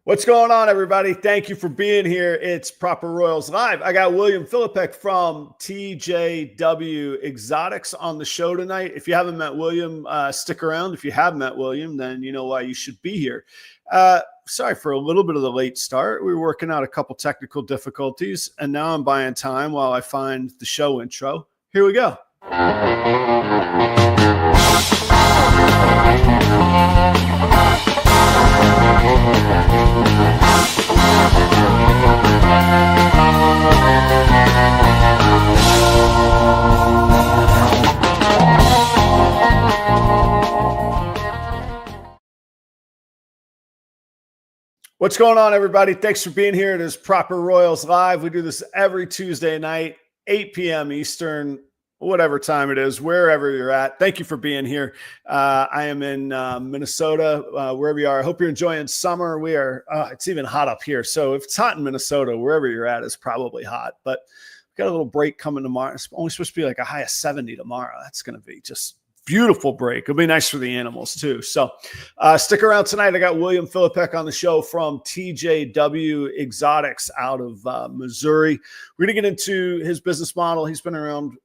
What's going on, everybody? Thank you for being here. It's Proper Royals Live. I got William Filipek from TJW Exotics on the show tonight. If you haven't met William, stick around. If you have met William, then you know why you should be here. Sorry for a little bit of the late start. We were working out a couple technical difficulties, and now I'm buying time while I find the show intro. Here we go. What's going on, everybody? Thanks for being here. It is Proper Royals Live. We do this every Tuesday night, 8 p.m. Eastern, whatever time it is, wherever you're at. Thank you for being here. I am in Minnesota, wherever you are. I hope you're enjoying summer. We are, it's even hot up here. So if it's hot in Minnesota, wherever you're at, it's probably hot. But we've got a little break coming tomorrow. It's only supposed to be like a high of 70 tomorrow. That's going to be just beautiful break. It'll be nice for the animals too. So stick around tonight. I got William Filipek on the show from TJW Exotics out of Missouri. We're going to get into his business model. He's been around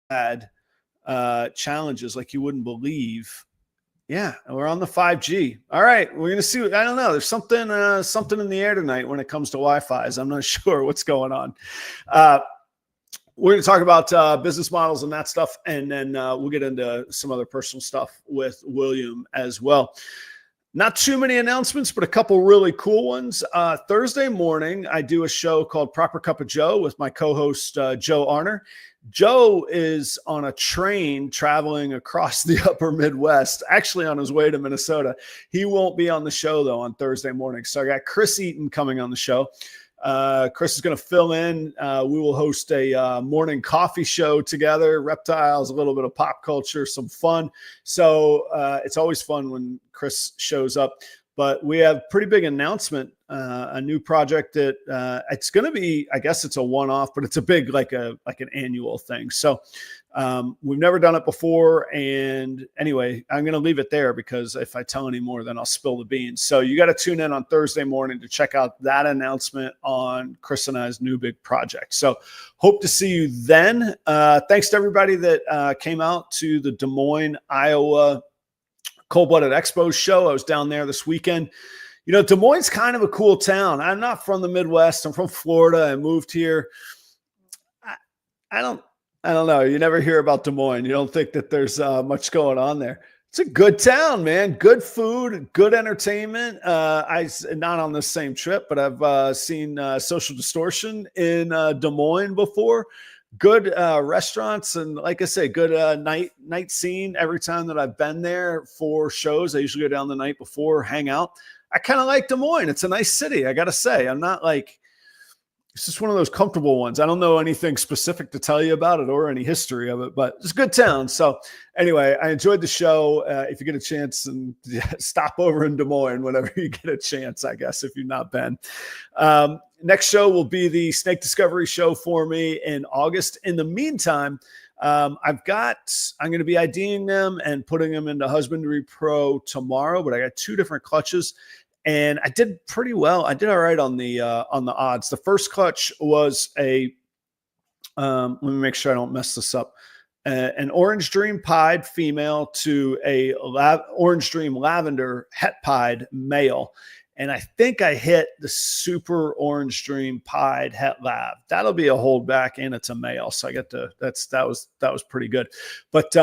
had challenges like you wouldn't believe. Yeah, we're on the 5G. All right, we're gonna see. I don't know. There's something in the air tonight when it comes to Wi-Fi's. I'm not sure what's going on. We're going to talk about business models and that stuff, and then we'll get into some other personal stuff with William as well. Not too many announcements, but a couple really cool ones. Thursday morning, I do a show called Proper Cup of Joe with my co-host, Joe Arner. Joe is on a train traveling across the upper Midwest, actually on his way to Minnesota. He won't be on the show, though, on Thursday morning. So I got Chris Eaton coming on the show. Chris is going to fill in. We will host a morning coffee show together, reptiles, a little bit of pop culture, some fun. So it's always fun when Chris shows up. But we have pretty big announcement, a new project that it's going to be, I guess it's a one-off, but it's a big, like an annual thing. So we've never done it before. And anyway, I'm going to leave it there because if I tell any more, then I'll spill the beans. So you got to tune in on Thursday morning to check out that announcement on Chris and I's new big project. So hope to see you then. Thanks to everybody that came out to the Des Moines, Iowa Cold-Blooded Expo show. I was down there this weekend. You know, Des Moines is kind of a cool town. I'm not from the Midwest. I'm from Florida. I moved here. I don't know. You never hear about Des Moines. You don't think that there's much going on there. It's a good town, man. Good food, good entertainment. Not on this same trip, but I've seen Social Distortion in Des Moines before. Good restaurants, and like I say, good night scene. Every time that I've been there for shows, I usually go down the night before, hang out. I kind of like Des Moines. It's a nice city, I gotta say. I'm not like, it's just one of those comfortable ones. I don't know anything specific to tell you about it or any history of it, but it's a good town. So anyway, I enjoyed the show. If you get a chance, and stop over in Des Moines whenever you get a chance, I guess, if you've not been. Next show will be the Snake Discovery show for me in August. In the meantime, I'm going to be IDing them and putting them into Husbandry Pro tomorrow, but I got 2 different clutches. And I did pretty well. I did all right on the odds. The first clutch was let me make sure I don't mess this up. An Orange Dream Pied female to a Orange Dream Lavender Het Pied male. And I think I hit the Super Orange Dream Pied Het Lab. That'll be a holdback, and it's a male. So I got that was pretty good. But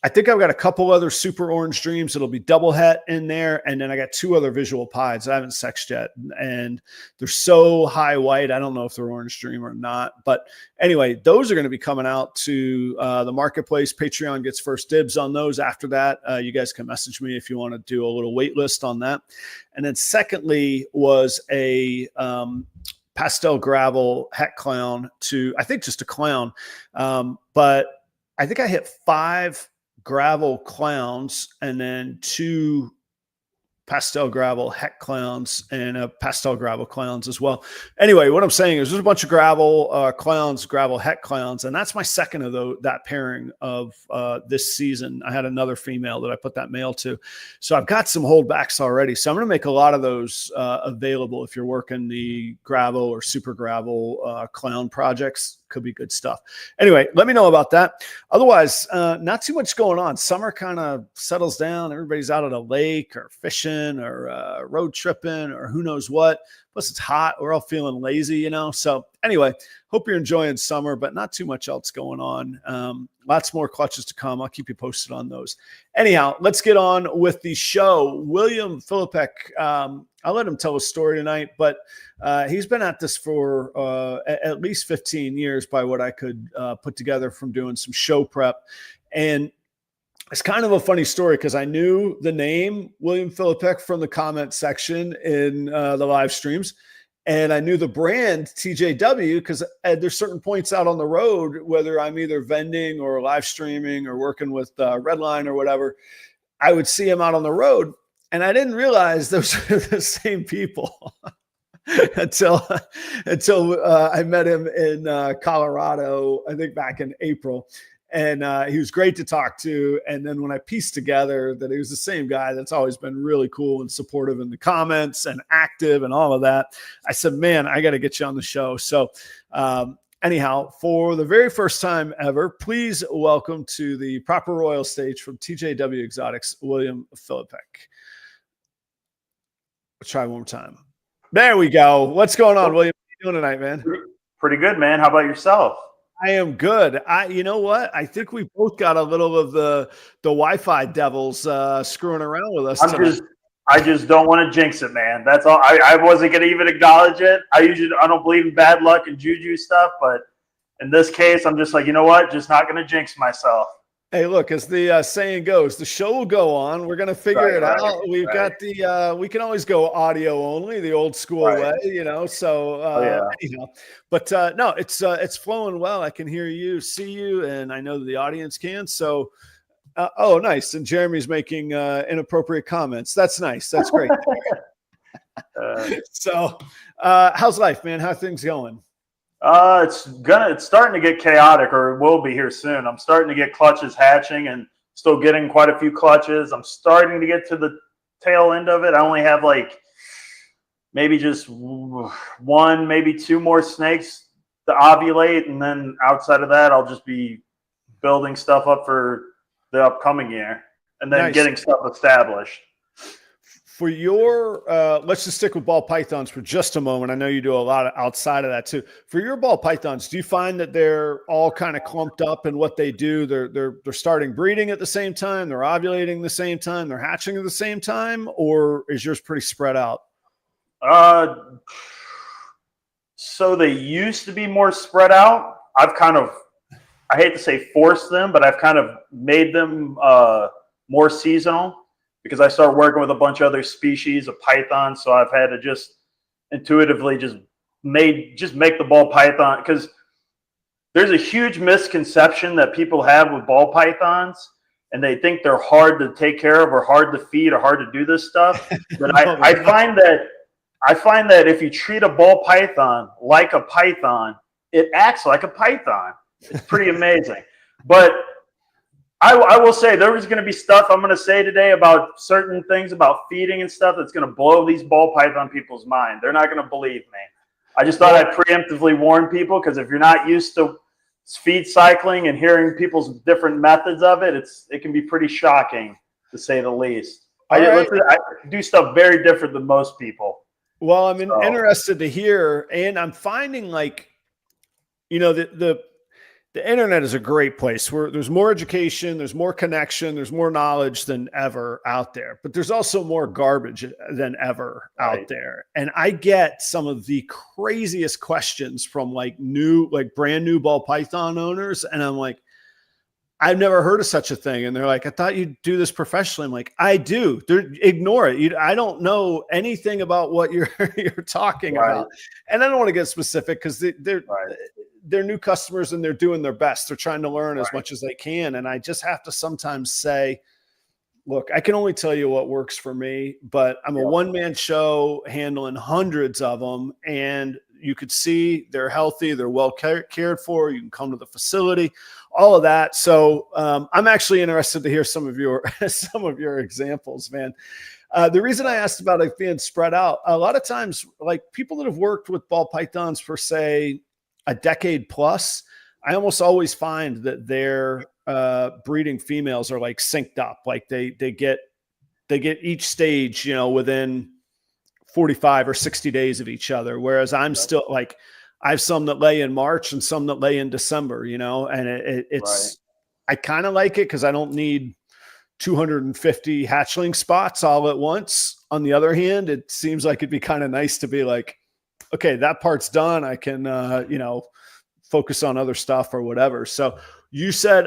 I think I've got a couple other Super Orange Dreams. It'll be double het in there. And then I got 2 other visual pieds I haven't sexed yet. And they're so high white. I don't know if they're Orange Dream or not. But anyway, those are going to be coming out to the marketplace. Patreon gets first dibs on those. After that, you guys can message me if you want to do a little wait list on that. And then secondly was a pastel gravel het clown to, I think, just a clown. But I think I hit 5 gravel clowns and then 2 pastel gravel heck clowns and pastel gravel clowns as well. Anyway, what I'm saying is there's a bunch of gravel clowns, gravel heck clowns, and that's my second of that pairing of this season. I had another female that I put that male to. So I've got some holdbacks already. So I'm going to make a lot of those available if you're working the gravel or super gravel clown projects. Could be good stuff. Anyway, let me know about that. Otherwise, not too much going on. Summer kind of settles down. Everybody's out at a lake or fishing or road tripping or who knows what. Plus, it's hot. We're all feeling lazy, you know. So anyway, hope you're enjoying summer, but not too much else going on. Lots more clutches to come. I'll keep you posted on those. Anyhow, let's get on with the show. William Filipek, I'll let him tell a story tonight, but he's been at this for at least 15 years by what I could put together from doing some show prep. And it's kind of a funny story because I knew the name William Filipek from the comment section in the live streams. And I knew the brand TJW because there's certain points out on the road, whether I'm either vending or live streaming or working with Redline or whatever, I would see him out on the road. And I didn't realize those are the same people until I met him in Colorado, I think back in April. And he was great to talk to. And then when I pieced together that he was the same guy that's always been really cool and supportive in the comments and active and all of that, I said, man, I got to get you on the show. So anyhow, for the very first time ever, please welcome to the proper royal stage from TJW Exotics, William Filipek. Let's try one more time. There we go. What's going on, William? How are you doing tonight, man? Pretty good, man. How about yourself? I am good. You know what? I think we both got a little of the Wi-Fi devils screwing around with us. I just don't want to jinx it, man. That's all. I wasn't gonna even acknowledge it. I don't believe in bad luck and juju stuff, but in this case, I'm just like, you know what? Just not gonna jinx myself. Hey, look, as the saying goes, the show will go on. We're going to figure it out. We've got we can always go audio only, the old school way, you know, so, anyhow, but no, it's flowing well. I can hear you, see you, and I know the audience can. So, oh, nice. And Jeremy's making inappropriate comments. That's nice. That's great. So, how's life, man? How are things going? It's starting to get chaotic, or it will be here soon. I'm starting to get clutches hatching and still getting quite a few clutches. I'm starting to get to the tail end of it. I only have like maybe just one, maybe two more snakes to ovulate. And then outside of that, I'll just be building stuff up for the upcoming year and then getting stuff established. For your, let's just stick with ball pythons for just a moment. I know you do a lot of outside of that too. For your ball pythons, do you find that they're all kind of clumped up in what they do? They're starting breeding at the same time, they're ovulating the same time, they're hatching at the same time, or is yours pretty spread out? So they used to be more spread out. I've kind of, I hate to say forced them, but I've kind of made them more seasonal, because I started working with a bunch of other species of pythons. So I've had to just intuitively just make the ball python, because there's a huge misconception that people have with ball pythons, and they think they're hard to take care of or hard to feed or hard to do this stuff. But I find that if you treat a ball python like a python, it acts like a python. It's pretty amazing. But I will say there is going to be stuff I'm going to say today about certain things about feeding and stuff that's going to blow these ball python people's mind. They're not going to believe me. I just thought I'd preemptively warn people, because if you're not used to feed cycling and hearing people's different methods of it, it can be pretty shocking, to say the least. I do stuff very different than most people. Well, I'm interested to hear, and I'm finding, like, you know, the internet is a great place where there's more education, there's more connection, there's more knowledge than ever out there, but there's also more garbage than ever out there. And I get some of the craziest questions from brand new ball python owners. And I'm like, I've never heard of such a thing. And they're like, I thought you'd do this professionally. I'm like, I do. Ignore it. I don't know anything about what you're talking about. And I don't want to get specific, because they're new customers and they're doing their best. They're trying to learn as much as they can. And I just have to sometimes say, look, I can only tell you what works for me, but I'm a one-man show handling hundreds of them, and you could see they're healthy, they're well cared for. You can come to the facility, all of that. So I'm actually interested to hear some of your examples, man. The reason I asked about it being spread out, a lot of times, like people that have worked with ball pythons for say a decade plus, I almost always find that their breeding females are like synced up. Like they get each stage, within 45 or 60 days of each other. Whereas I'm still like, I have some that lay in March and some that lay in December, and it's, I kind of like it because I don't need 250 hatchling spots all at once. On the other hand, it seems like it'd be kind of nice to be like, okay, that part's done. I can, focus on other stuff or whatever. So you said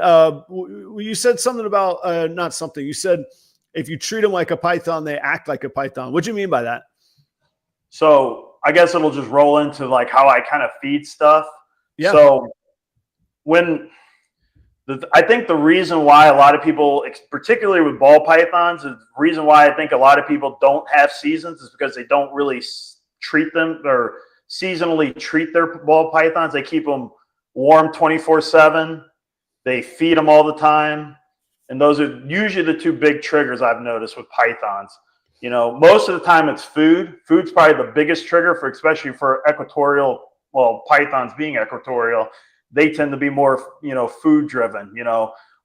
something about, not something, you said, if you treat them like a python, they act like a python. What do you mean by that? So I guess it'll just roll into like how I kind of feed stuff. Yeah. So I think the reason why a lot of people, particularly with ball pythons, the reason why I think a lot of people don't have seasons is because they don't really treat them or seasonally treat their ball pythons. They keep them warm 24/7. They feed them all the time. And those are usually the two big triggers I've noticed with pythons. Most of the time it's food. Food's probably the biggest trigger especially for equatorial, pythons being equatorial. They tend to be more, food driven,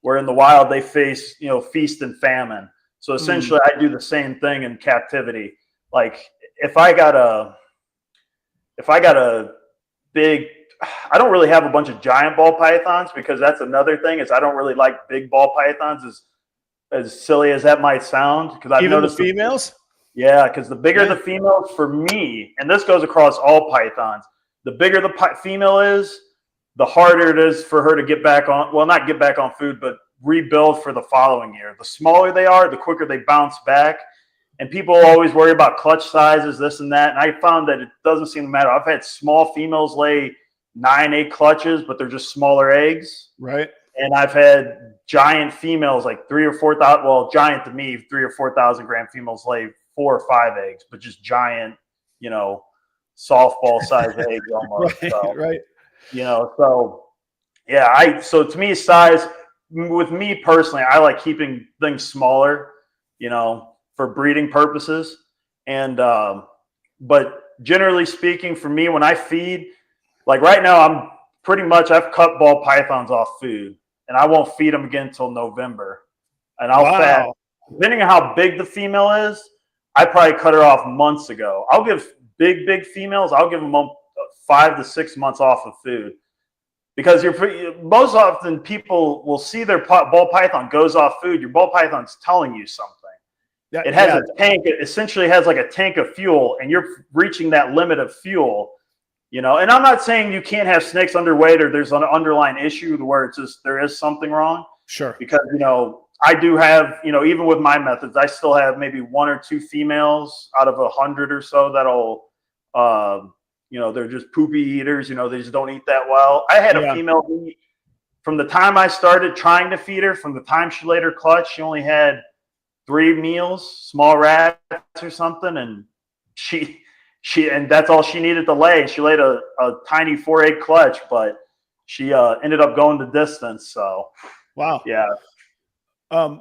where in the wild they face, feast and famine. So essentially I do the same thing in captivity. Like if I got a big, I don't really have a bunch of giant ball pythons because that's another thing is I don't really like big ball pythons as silly as that might sound. Because I've noticed the females. Because the bigger the females for me, and this goes across all pythons, the bigger the female is, the harder it is for her to get back on, not get back on food, but rebuild for the following year. The smaller they are, the quicker they bounce back. And people always worry about clutch sizes, this and that. And I found that it doesn't seem to matter. I've had small females lay 9 egg clutches, but they're just smaller eggs. Right. And I've had giant females, like 3,000 or 4,000, giant to me, 3,000 or 4,000 gram females lay 4 or 5 eggs, but just giant, softball sized eggs almost. Right. So to me, size, with me personally, I like keeping things smaller, for breeding purposes. And, but generally speaking, for me, when I feed, like right now, I've cut ball pythons off food and I won't feed them again until November. And I'll fat, depending on how big the female is, I probably cut her off months ago. I'll give big females, I'll give them 5 to 6 months off of food. Because most often people will see their ball python goes off food. Your ball python's telling you something. It has a tank. It essentially has like a tank of fuel, and you're reaching that limit of fuel. And I'm not saying you can't have snakes underweight or there's an underlying issue where it's just there is something wrong. Sure. Because I do have even with my methods, I still have maybe 1 or 2 females out of 100 or so that'll they're just poopy eaters. They just don't eat that well. I had a female eat from the time I started trying to feed her, from the time she laid her clutch, she only had 3 meals, small rats or something. And and that's all she needed to lay. She laid a tiny 4 egg clutch, but she ended up going the distance. So, wow. Yeah. Go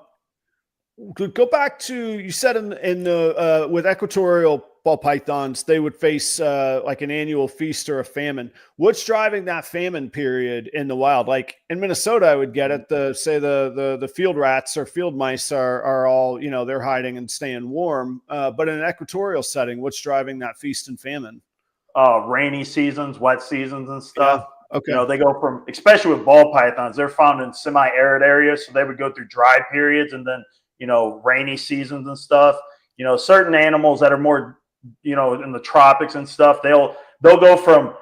back to, you said in the with equatorial ball pythons, they would face like an annual feast or a famine. What's driving that famine period in the wild? Like in Minnesota, I would get it. The field rats or field mice are all, they're hiding and staying warm. But in an equatorial setting, what's driving that feast and famine? Rainy seasons, wet seasons and stuff. Yeah. Okay. They go from, especially with ball pythons, they're found in semi-arid areas. So they would go through dry periods and then, rainy seasons and stuff. Certain animals that are more, in the tropics and stuff, they'll go from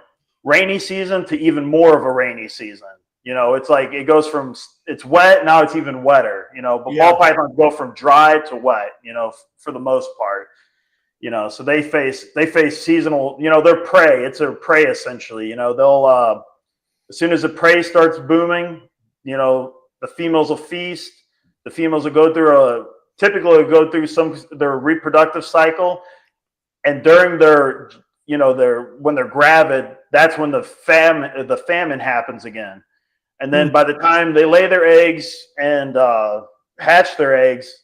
rainy season to even more of a rainy season. It's like it goes from it's wet, now it's even wetter, but ball pythons go from dry to wet, for the most part. So they face seasonal, their prey, it's their prey essentially. They'll as soon as the prey starts booming, the females will feast. The females will go through typically go through their reproductive cycle, and during their when they're gravid, that's when the famine happens again. And then by the time they lay their eggs and hatch their eggs,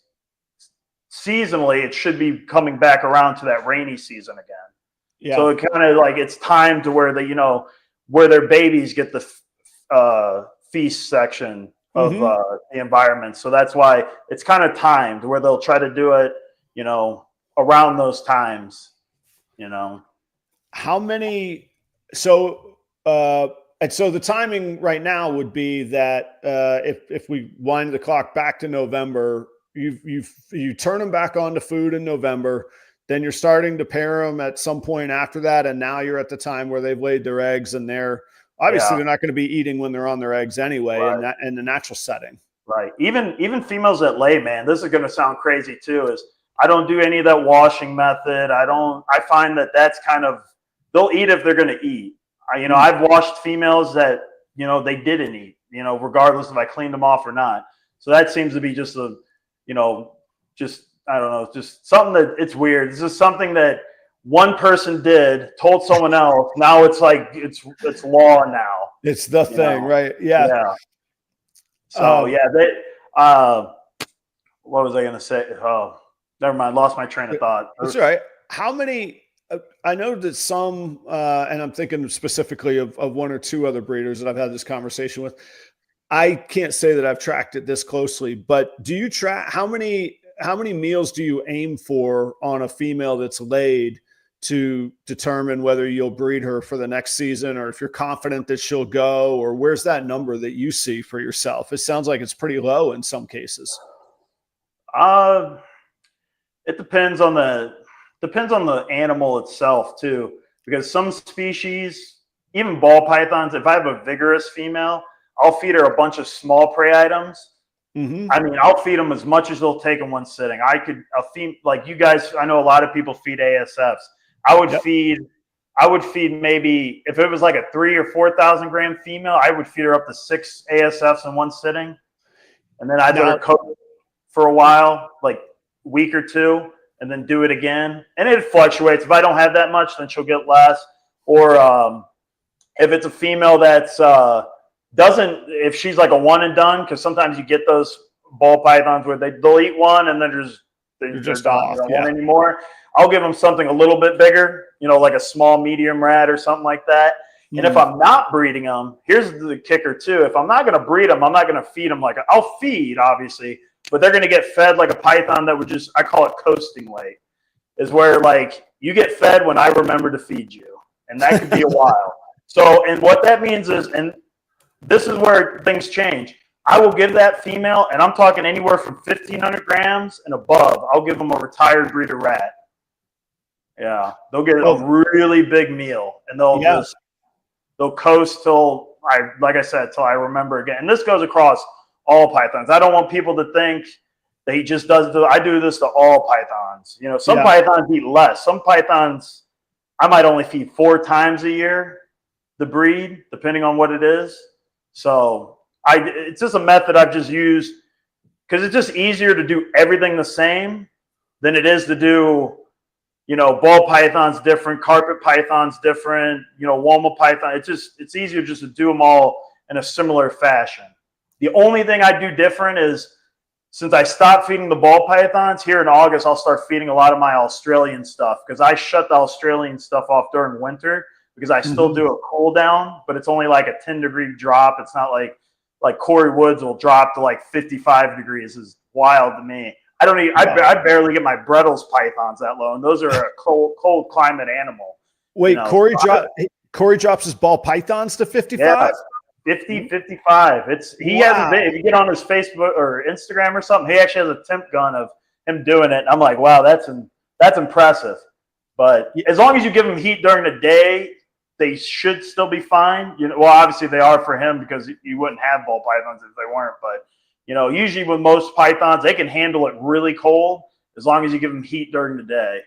seasonally, it should be coming back around to that rainy season again. Yeah. So it kind of like it's time to where where their babies get the feast section of the environment. So that's why it's kind of timed where they'll try to do it, around those times, How many? So, and so the timing right now would be that if we wind the clock back to November, you turn them back onto food in November, then you're starting to pair them at some point after that, and now you're at the time where they've laid their eggs, and they're obviously they're not going to be eating when they're on their eggs anyway, right. in the natural setting. Right. Even females that lay, man, this is going to sound crazy too. Is I don't do any of that washing method. I find that that's kind of, they'll eat if they're going to eat. I've washed females that, they didn't eat, regardless if I cleaned them off or not. So that seems to be just I don't know, just something that it's weird. This is something that one person told someone else. Now it's like, it's law now. It's the thing, right? Yeah. Yeah. So what was I going to say? Oh, never mind. Lost my train of thought. That's all right. How many, I know that some, and I'm thinking specifically of one or two other breeders that I've had this conversation with. I can't say that I've tracked it this closely, but do you track how many meals do you aim for on a female that's laid to determine whether you'll breed her for the next season, or if you're confident that she'll go, or where's that number that you see for yourself? It sounds like it's pretty low in some cases. It depends on the animal itself too, because some species, even ball pythons, if I have a vigorous female, I'll feed her a bunch of small prey items. I mean, I'll feed them as much as they'll take in one sitting. I'll feed, like you guys, I know a lot of people feed ASFs. I would feed maybe, if it was like a 3,000 or 4,000 gram female, I would feed her up to 6 ASFs in one sitting. And then I'd let her cook for a while, like a week or two, and then do it again. And it fluctuates. If I don't have that much, then she'll get less. Or if it's a female that's if she's like a one and done, because sometimes you get those ball pythons where they'll eat one and then they're just off. They don't want anymore. I'll give them something a little bit bigger, like a small medium rat or something like that. And if I'm not breeding them, here's the kicker too. If I'm not going to breed them, I'm not going to feed them I'll feed obviously, but they're going to get fed like a python that would I call it coasting weight, is where like you get fed when I remember to feed you. And that could be a while. So, and what that means is, and this is where things change. I will give that female, and I'm talking anywhere from 1,500 grams and above, I'll give them a retired breeder rat. Yeah, they'll get a really big meal, and they'll coast till I remember again. And this goes across all pythons. I don't want people to think that he just does I do this to all pythons. Some pythons eat less. Some pythons I might only feed 4 times a year, the breed, depending on what it is. So it's just a method I've just used because it's just easier to do everything the same than it is to do, ball pythons different, carpet pythons different, Woma python. It's easier just to do them all in a similar fashion. The only thing I do different is, since I stopped feeding the ball pythons, here in August, I'll start feeding a lot of my Australian stuff, because I shut the Australian stuff off during winter because I still do a cool down, but it's only like a 10-degree drop. It's not like Corey Woods will drop to like 55 degrees. Is wild to me. I barely get my Brettles pythons that low, and those are a cold climate animal. Wait, Corey drops his ball pythons to 55? Yeah, 50, 55. He hasn't been, if you get on his Facebook or Instagram or something, he actually has a temp gun of him doing it. I'm like, wow, that's impressive. But as long as you give them heat during the day, they should still be fine. Well, obviously they are for him, because you wouldn't have ball pythons if they weren't. But usually with most pythons, they can handle it really cold as long as you give them heat during the day.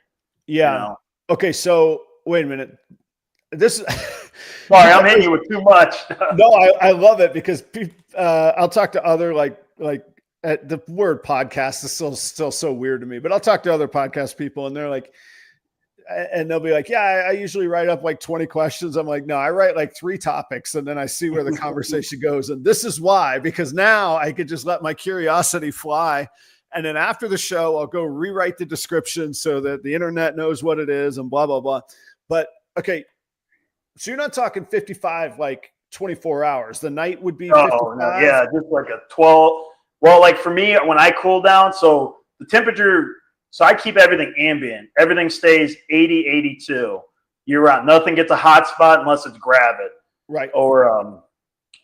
Yeah. Okay. So wait a minute. This is sorry, I'm hitting you with too much. No, I love it, because I'll talk to other like the word podcast is still so weird to me, but I'll talk to other podcast people and they're like, and they'll be like, yeah, I usually write up like 20 questions. I'm like, no, I write like 3 topics and then I see where the conversation goes. And this is why, because now I could just let my curiosity fly. And then after the show, I'll go rewrite the description so that the internet knows what it is and blah, blah, blah. But okay. So you're not talking 55, like 24 hours. The night would be 55. No, yeah, just like a 12. Well, like for me, when I cool down, so the temperature, so I keep everything ambient. Everything stays 80, 82 year round. Nothing gets a hot spot unless it's grab it. Right. Or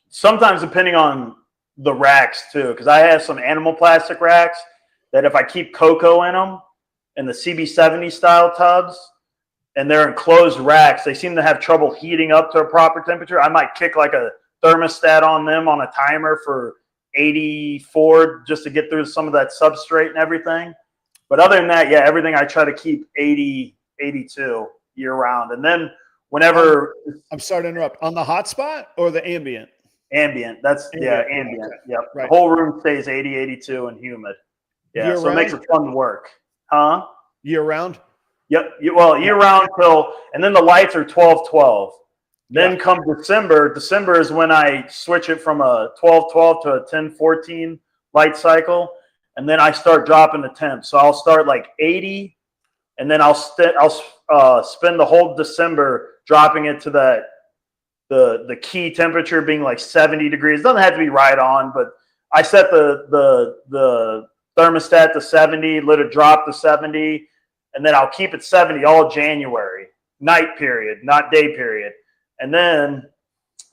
sometimes depending on the racks too, because I have some animal plastic racks that if I keep cocoa in them in the CB70 style tubs and they're enclosed racks, they seem to have trouble heating up to a proper temperature. I might kick like a thermostat on them on a timer for 84 just to get through some of that substrate and everything. But other than that, yeah, everything I try to keep 80, 82 year round. And then whenever I'm sorry to interrupt, on the hot spot or the ambient? Ambient. That's ambient. Okay. Yep. Right. The whole room stays 80, 82 and humid. Yeah. Year so round? It makes it fun to work. Huh? Year round? Yep. Well, year round and then the lights are 12, 12. Then come December is when I switch it from a 12, 12 to a 10, 14 light cycle. And then I start dropping the temps. So I'll start like 80 and then I'll spend the whole December dropping it to the key temperature being like 70 degrees. It doesn't have to be right on, but I set the thermostat to 70, let it drop to 70, and then I'll keep it 70 all January, night period, not day period. And then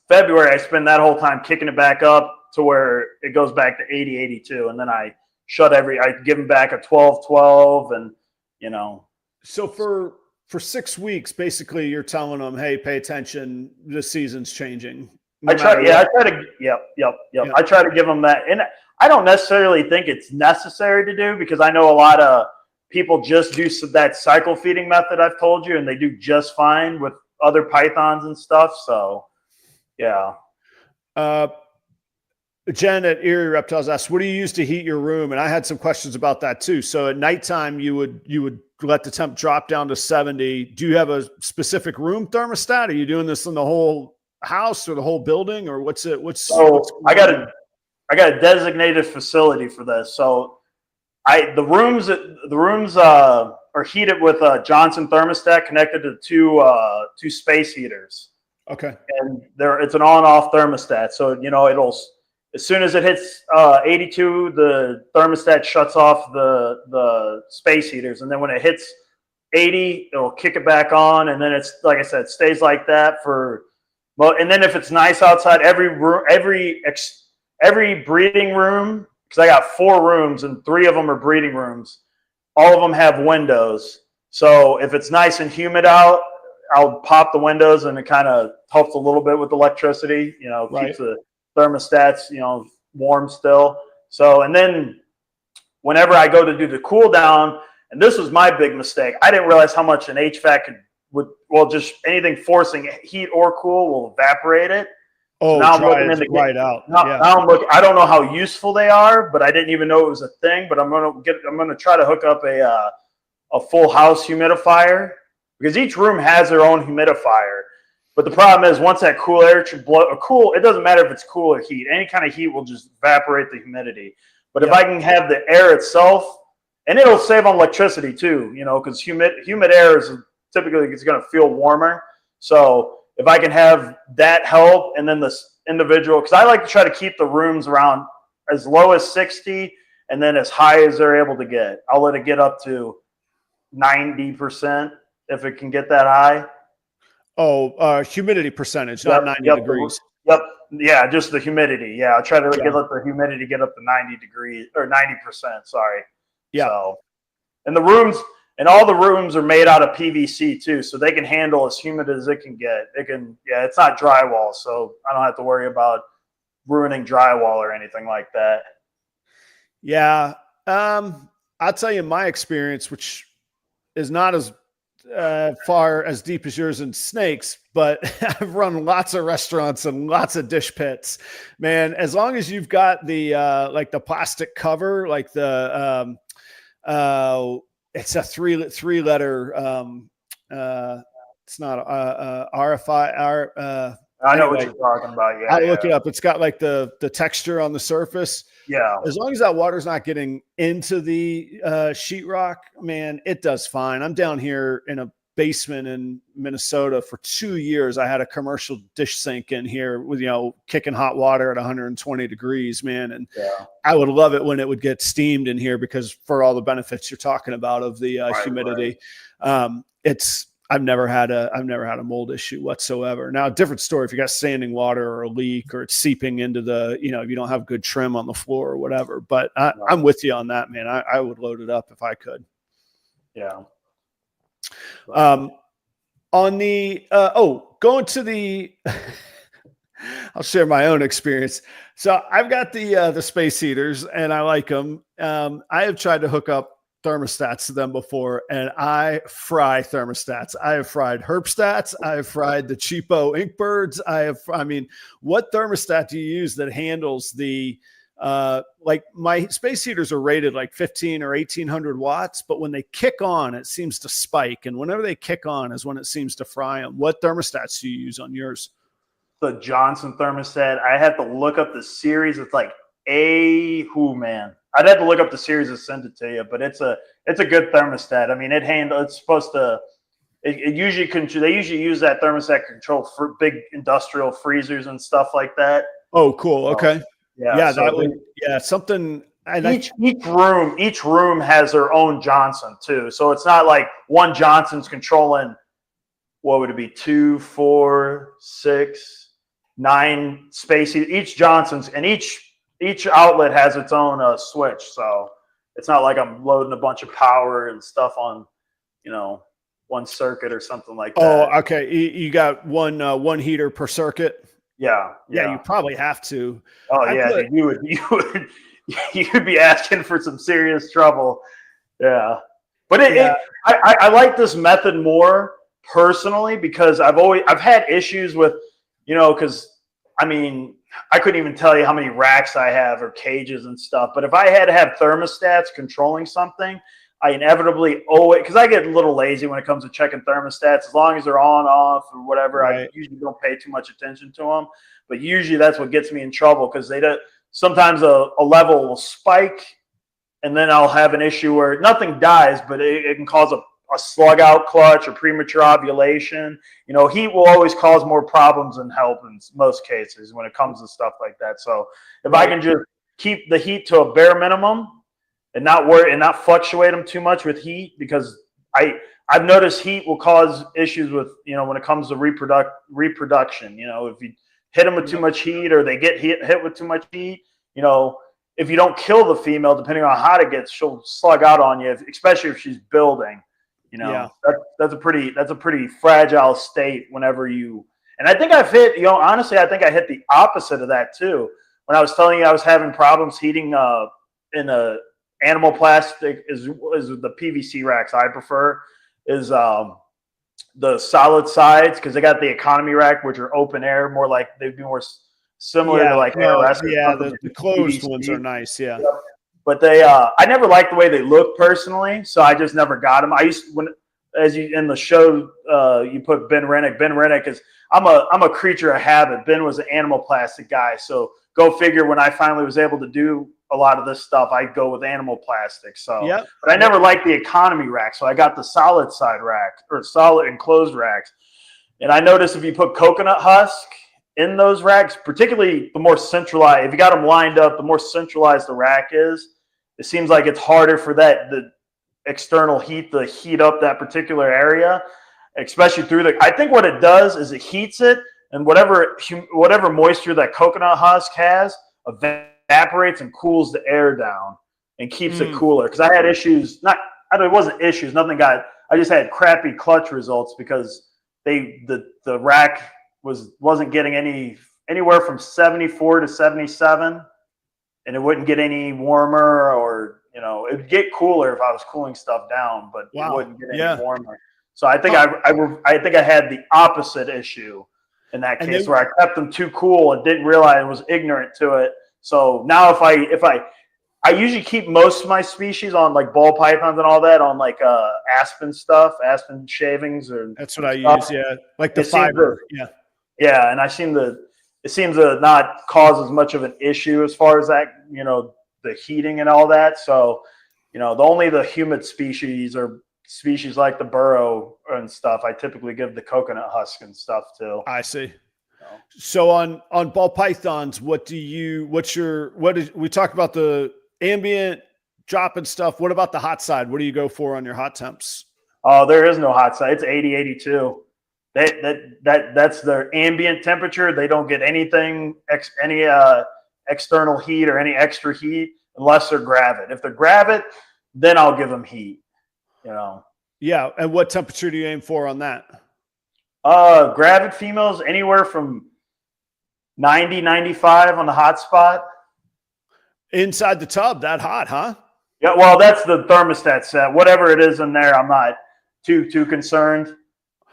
February, I spend that whole time kicking it back up to where it goes back to 80, 82. And then I give them back a 12, 12 and, you know. So for 6 weeks, basically you're telling them, hey, pay attention. The season's changing. I try to give them that. And I don't necessarily think it's necessary to do because I know a lot of people just do that cycle feeding method I've told you, and they do just fine with other pythons and stuff. So, yeah. Jen at Erie Reptiles asked, what do you use to heat your room? And I had some questions about that too. So at nighttime, you would let the temp drop down to 70. Do you have a specific room thermostat? Are you doing this in the whole house or the whole building, or what's I got a designated facility for this. So the rooms are heated with a Johnson thermostat connected to two space heaters. Okay. And it's an on off thermostat. So, you know, as soon as it hits 82, the thermostat shuts off the space heaters. And then when it hits 80, it'll kick it back on. And then it's, like I said, it stays like that and then if it's nice outside, every breeding room, because I got 4 rooms and 3 of them are breeding rooms, all of them have windows. So if it's nice and humid out, I'll pop the windows and it kind of helps a little bit with electricity, you know, keeps the thermostats, you know, warm still. So, and then whenever I go to do the cool down, and this was my big mistake, I didn't realize how much an HVAC just anything forcing heat or cool will evaporate it. Oh, so now I'm looking into right out. I don't know how useful they are, but I didn't even know it was a thing. But I'm gonna try to hook up a full house humidifier because each room has their own humidifier. But the problem is once that cool air should blow, it doesn't matter if it's cool or heat. Any kind of heat will just evaporate the humidity. But if I can have the air itself, and it'll save on electricity too, you know, because humid air is typically it's going to feel warmer. So if I can have that help, and then this individual, because I like to try to keep the rooms around as low as 60 and then as high as they're able to get. I'll let it get up to 90% if it can get that high. Oh, humidity percentage, not 90 degrees. Yep. Yeah, just the humidity. Yeah, I'll try to let the humidity get up to 90 degrees or 90%. Sorry. Yeah. So, and all the rooms are made out of PVC too, so they can handle as humid as it can get. It's not drywall, so I don't have to worry about ruining drywall or anything like that. Yeah. I'll tell you my experience, which is not as far as deep as yours in snakes, but I've run lots of restaurants and lots of dish pits, man. As long as you've got the like the plastic cover, like the it's a three letter it's not RFI. I know what Anyway, you're talking about. Yeah, I'll yeah, look it up. It's got like the texture on the surface. yeah. As long as that water's not getting into the sheetrock, man, it does fine. I'm down here in a basement in Minnesota for 2 years. I had a commercial dish sink in here with, kicking hot water at 120 degrees, man. And I would love it when it would get steamed in here because for all the benefits you're talking about of the humidity. Right. I've never had a mold issue whatsoever. Now, different story if you got standing water or a leak or it's seeping into the, if you don't have good trim on the floor or whatever. But I'm with you on that, man. I would load it up if I could. Yeah. On the going to the I'll share my own experience. So I've got the space heaters and I like them. I have tried to hook up thermostats to them before, and I fry thermostats. I have fried Herpstats. I have fried the cheapo Inkbirds. What thermostat do you use that handles the like my space heaters are rated like 15 or 1800 watts, but when they kick on, it seems to spike. And whenever they kick on is when it seems to fry them. What thermostats do you use on yours? The Johnson thermostat. I had to look up the series. It's like man. I'd have to look up the series and send it to you, but it's a good thermostat. I mean, it's supposed to. It usually they usually use that thermostat control for big industrial freezers and stuff like that. Oh, cool. Okay. Yeah. Something. And each room has their own Johnson too, so it's not like one Johnson's controlling. What would it be? 2, 4, 6, 9 spaces. Each Johnson's and each outlet has its own switch, so it's not like I'm loading a bunch of power and stuff on, one circuit or something like that. Oh, okay. You got one heater per circuit. Yeah. You probably have to. Oh yeah, you'd be asking for some serious trouble. Yeah, but I like this method more personally because I've had issues with, because I couldn't even tell you how many racks I have or cages and stuff. But if I had to have thermostats controlling something, I inevitably owe it because I get a little lazy when it comes to checking thermostats. As long as they're on, off, or whatever, right. I usually don't pay too much attention to them. But usually that's what gets me in trouble because sometimes a level will spike, and then I'll have an issue where nothing dies, but it can cause a slug out clutch or premature ovulation. Heat will always cause more problems than help in most cases when it comes to stuff like that. So if I can just keep the heat to a bare minimum and not worry and not fluctuate them too much with heat, because I've noticed heat will cause issues with, when it comes to reproduction. If you hit them with too much heat or they get hit with too much heat, if you don't kill the female, depending on how hot it gets, she'll slug out on you, especially if she's building. That's a pretty fragile state whenever you. And I think I've hit. Honestly, I think I hit the opposite of that too. When I was telling you I was having problems heating in a animal plastic is the PVC racks I prefer is the solid sides, because they got the economy rack, which are open air, more like they'd be more similar to like ARS. Yeah, the closed PVC ones are nice. Yeah. But I never liked the way they look personally, so I just never got them. In the show, you put Ben Renick. Ben Renick is, I'm a creature of habit. Ben was an animal plastic guy, so go figure. When I finally was able to do a lot of this stuff, I'd go with animal plastic. So, but I never liked the economy rack, so I got the solid side rack or solid enclosed racks. And I noticed if you put coconut husk in those racks, particularly the more centralized, if you got them lined up, the more centralized the rack is, it seems like it's harder for the external heat to heat up that particular area, especially I think what it does is it heats it, and whatever moisture that coconut husk has evaporates and cools the air down and keeps it cooler. Because I had issues, it wasn't issues, I just had crappy clutch results because the rack wasn't getting anywhere from 74 to 77. And it wouldn't get any warmer, or it'd get cooler if I was cooling stuff down, but it wouldn't get any warmer. So I think I think I had the opposite issue in that case, where I kept them too cool and didn't realize I was ignorant to it. So now if I usually keep most of my species on like ball pythons and all that on like aspen stuff, aspen shavings, or that's what I use. Yeah, like the fiber. Yeah, and it seems to not cause as much of an issue as far as that, you know, the heating and all that. So, you know, the humid species or species like the burrow and stuff, I typically give the coconut husk and stuff too. I see. So on ball pythons, we talked about the ambient drop and stuff. What about the hot side? What do you go for on your hot temps? Oh, there is no hot side. It's 80, 82. That's their ambient temperature. They don't get anything, any external heat or any extra heat unless they're gravid. If they're gravid, then I'll give them heat, you know. Yeah. And what temperature do you aim for on that? Gravid females, anywhere from 90, 95 on the hot spot. Inside the tub, that hot, huh? Yeah, well, that's the thermostat set. Whatever it is in there, I'm not too concerned.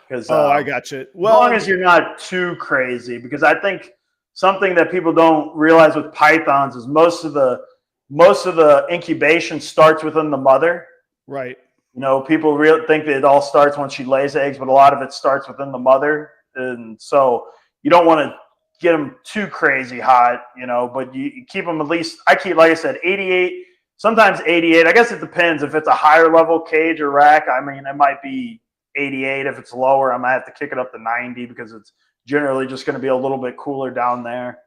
Because I got you. Well, as long as you're not too crazy, because I think something that people don't realize with pythons is most of the incubation starts within the mother. Right. You know, people think that it all starts when she lays eggs, but a lot of it starts within the mother, and so you don't want to get them too crazy hot, you know. But you keep them at least. I keep, like I said, 88, sometimes 88. I guess it depends if it's a higher level cage or rack. I mean, it might be 88. If it's lower, I might have to kick it up to 90 because it's generally just going to be a little bit cooler down there.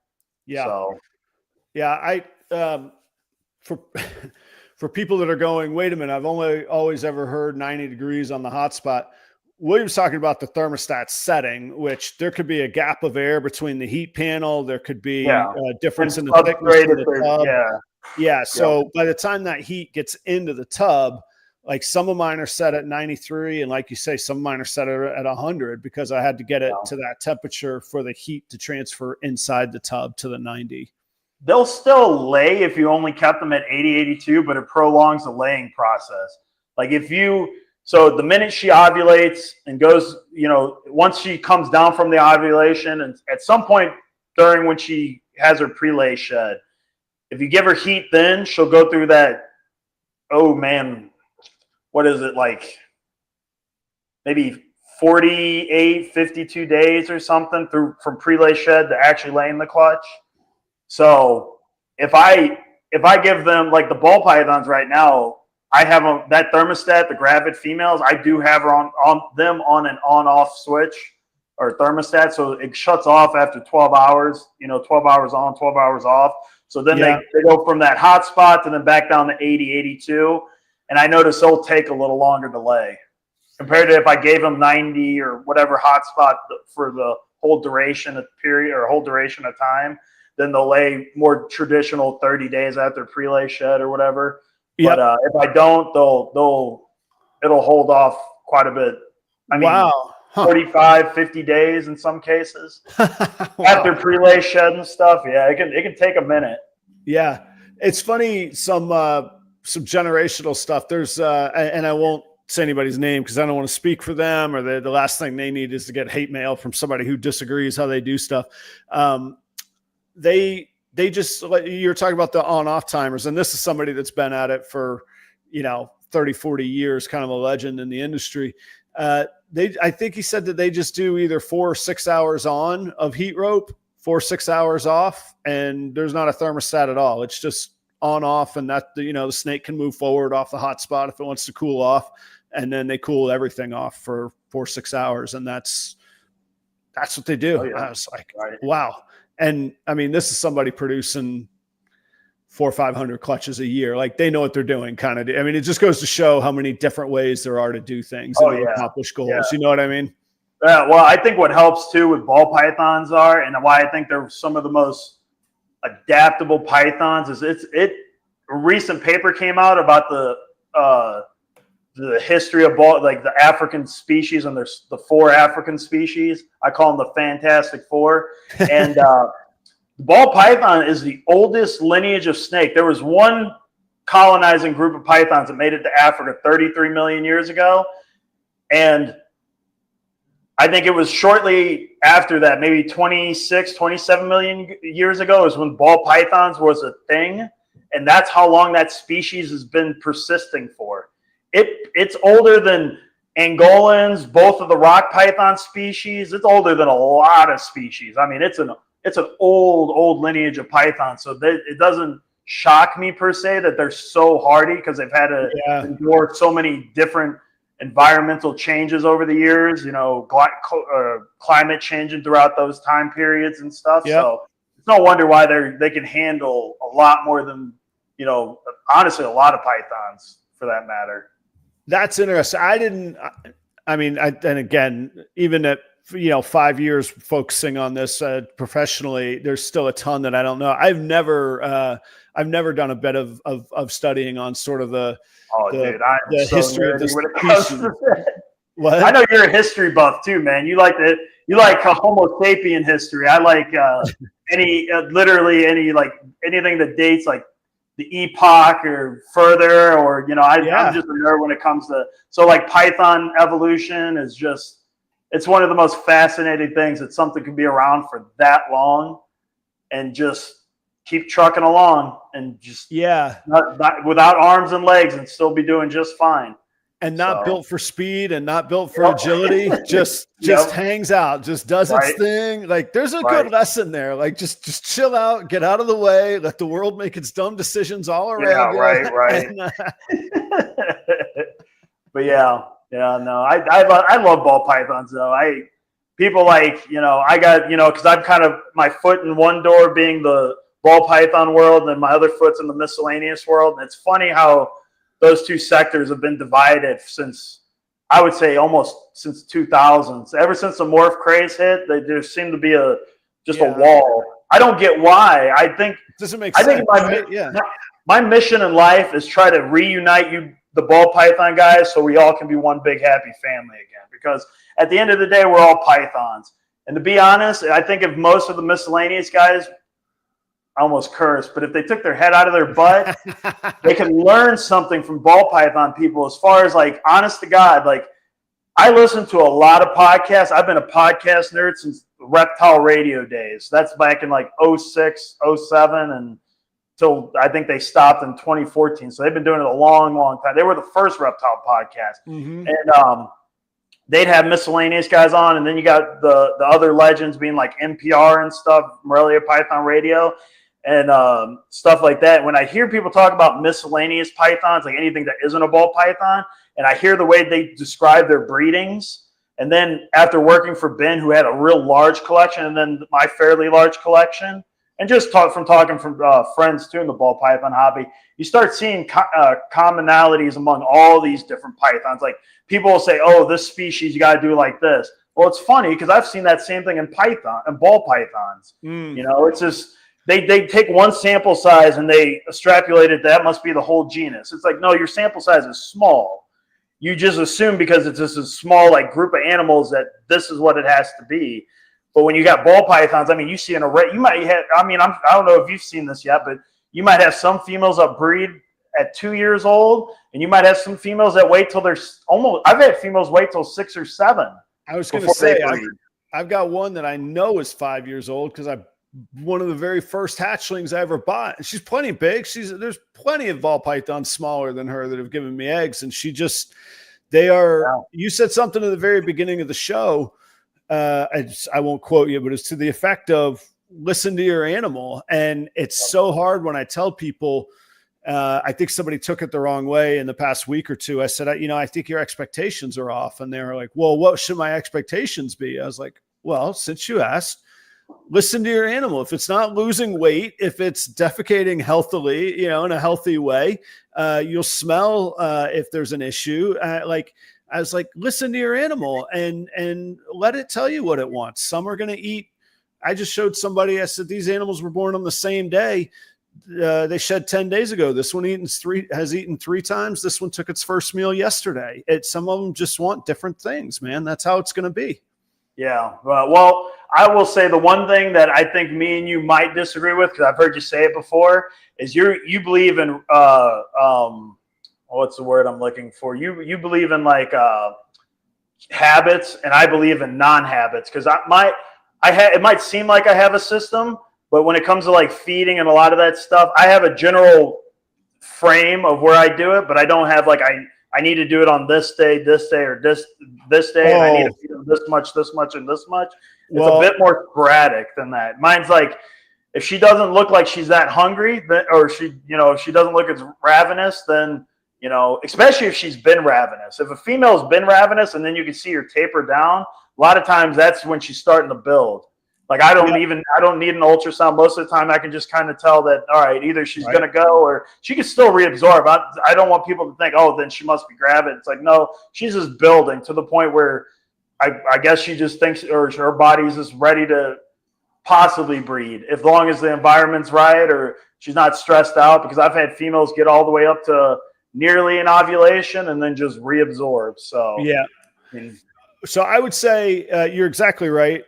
Yeah. So, yeah, for people that are going, wait a minute, I've always ever heard 90 degrees on the hot spot. William's talking about the thermostat setting, which there could be a gap of air between the heat panel. There could be a difference in the thickness of the tub. Yeah. So by the time that heat gets into the tub, like some of mine are set at 93, and like you say, some of mine are set at 100 because I had to get it to that temperature for the heat to transfer inside the tub to the 90. They'll still lay if you only kept them at 80, 82, but it prolongs the laying process. Like so the minute she ovulates and goes, you know, once she comes down from the ovulation, and at some point during when she has her pre-lay shed, if you give her heat, then she'll go through that, oh man, what is it, like maybe 48, 52 days or something from pre-lay shed to actually laying the clutch. So if I give them, like the ball pythons right now, I have that thermostat, the gravid females, I do have her on them on an on-off switch or thermostat. So it shuts off after 12 hours, you know, 12 hours on, 12 hours off. So then they go from that hot spot to then back down to 80, 82. And I notice they'll take a little longer to lay compared to if I gave them 90 or whatever hot spot for the whole duration of period or whole duration of time. Then they'll lay more traditional 30 days after pre-lay shed or whatever. Yep. But if I don't, it'll hold off quite a bit. I mean, 45, 50 days in some cases after pre-lay shed and stuff. Yeah, it can take a minute. Yeah, it's funny. Some generational stuff. There's and I won't say anybody's name because I don't want to speak for them, or the last thing they need is to get hate mail from somebody who disagrees how they do stuff. They just, you're talking about the on-off timers, and this is somebody that's been at it for, 30, 40 years, kind of a legend in the industry. I think he said that they just do either 4 or 6 hours on of heat rope, 4 or 6 hours off, and there's not a thermostat at all. It's just on off, and that, the snake can move forward off the hot spot if it wants to cool off, and then they cool everything off for 4 or 6 hours, and that's what they do. Oh, yeah. I was like, wow. And I mean, this is somebody producing 400 or 500 clutches a year. Like, they know what they're doing, kind of. I mean, it just goes to show how many different ways there are to do things and to accomplish goals. Yeah. You know what I mean? Yeah. Well, I think what helps too with ball pythons and why I think they're some of the most adaptable pythons is a recent paper came out about the history of ball, like the African species, and there's the 4 African species. I call them the Fantastic Four. And the ball python is the oldest lineage of snake. There was one colonizing group of pythons that made it to Africa 33 million years ago. And I think it was shortly after that, maybe 26, 27 million years ago, is when ball pythons was a thing. And that's how long that species has been persisting for. It's older than Angolans, both of the rock python species. It's older than a lot of species. I mean, it's an old lineage of python. So it doesn't shock me per se that they're so hardy, because they've had to endure so many different environmental changes over the years, you know, climate changing throughout those time periods and stuff. Yep. So it's no wonder why they can handle a lot more than, you know, honestly, a lot of pythons for that matter. That's interesting. And again, even at, you know, 5 years focusing on this professionally, there's still a ton that I don't know. I've never done a bit of studying on sort of the history of this species. What? I know you're a history buff too, man. You like Homo sapien history. I like literally anything that dates like the epoch or further, or, you know, I'm just a nerd when it comes to, so like python evolution is just, it's one of the most fascinating things that something can be around for that long and just keep trucking along and just not without arms and legs and still be doing just fine. And not built for speed and not built for agility, just hangs out, just does its thing. Like, there's a good lesson there. Like, just chill out, get out of the way, let the world make its dumb decisions all around. Yeah, right. And, but no, I love ball pythons though. People like, you know, I got, you know, because I'm kind of, my foot in one door being the ball python world and my other foot's in the miscellaneous world. And it's funny how those two sectors have been divided since, I would say, almost since 2000s. Ever since the morph craze hit, there seemed to be a wall. I don't get why. I think it doesn't make sense. My mission in life is try to reunite the ball python guys, so we all can be one big happy family again. Because at the end of the day, we're all pythons. And to be honest, I think if most of the miscellaneous guys, I almost cursed, but if they took their head out of their butt, they can learn something from ball python people as far as, like, honest to God. Like, I listen to a lot of podcasts. I've been a podcast nerd since Reptile radio days. That's back in like 06, 07, and till I think they stopped in 2014. So they've been doing it a long, long time. They were the first Reptile podcast. Mm-hmm. And they'd have miscellaneous guys on, and then you got the other legends being like NPR and stuff, Morelia Python Radio. And stuff like that. When I hear people talk about miscellaneous pythons, like anything that isn't a ball python, and I hear the way they describe their breedings, and then after working for Ben, who had a real large collection, and then my fairly large collection, and just talking from friends too in the ball python hobby, you start seeing commonalities among all these different pythons. Like, people will say, "Oh, this species you got to do like this." Well, it's funny because I've seen that same thing in ball pythons. You know, it's just. They take one sample size and they extrapolate it. That must be the whole genus. It's like, no, your sample size is small. You just assume because it's just a small like group of animals that this is what it has to be. But when you got ball pythons, I mean, you see an array. You might have. I mean, I don't know if you've seen this yet, but you might have some females that breed at 2 years old, and you might have some females that wait till they're almost. I've had females wait till 6 or 7. I was going to say, I've got one that I know is 5 years old because one of the very first hatchlings I ever bought. And she's plenty big. There's plenty of ball pythons smaller than her that have given me eggs. And you said something at the very beginning of the show. I won't quote you, but it's to the effect of listen to your animal. And it's so hard when I tell people, I think somebody took it the wrong way in the past week or two. I said, I think your expectations are off. And they were like, well, what should my expectations be? I was like, well, since you asked, listen to your animal. If it's not losing weight, if it's defecating healthily, in a healthy way, you'll smell if there's an issue. I was like, listen to your animal and let it tell you what it wants. Some are going to eat. I just showed somebody, I said, these animals were born on the same day. They shed 10 days ago. This one has eaten 3 times. This one took its first meal yesterday. Some of them just want different things, man. That's how it's going to be. Yeah. Well, I will say the one thing that I think me and you might disagree with, because I've heard you say it before, is you believe in what's the word I'm looking for? You believe in like habits and I believe in non-habits, because it might seem like I have a system, but when it comes to like feeding and a lot of that stuff, I have a general frame of where I do it, but I don't have like I need to do it on this day, or this day, and I need to feed them this much, and this much. It's a bit more sporadic than that. Mine's like, if she doesn't look like she's that hungry, or she, if she doesn't look as ravenous, then, especially if she's been ravenous. If a female's been ravenous and then you can see her taper down, a lot of times that's when she's starting to build. Like I don't need an ultrasound. Most of the time I can just kind of tell that, all right, either she's going to go or she can still reabsorb. I don't want people to think, oh, then she must be gravid. It's like, no, she's just building to the point where I guess she just thinks, or her body's just ready to possibly breed, as long as the environment's right or she's not stressed out, because I've had females get all the way up to nearly an ovulation and then just reabsorb. So, so I would say you're exactly right.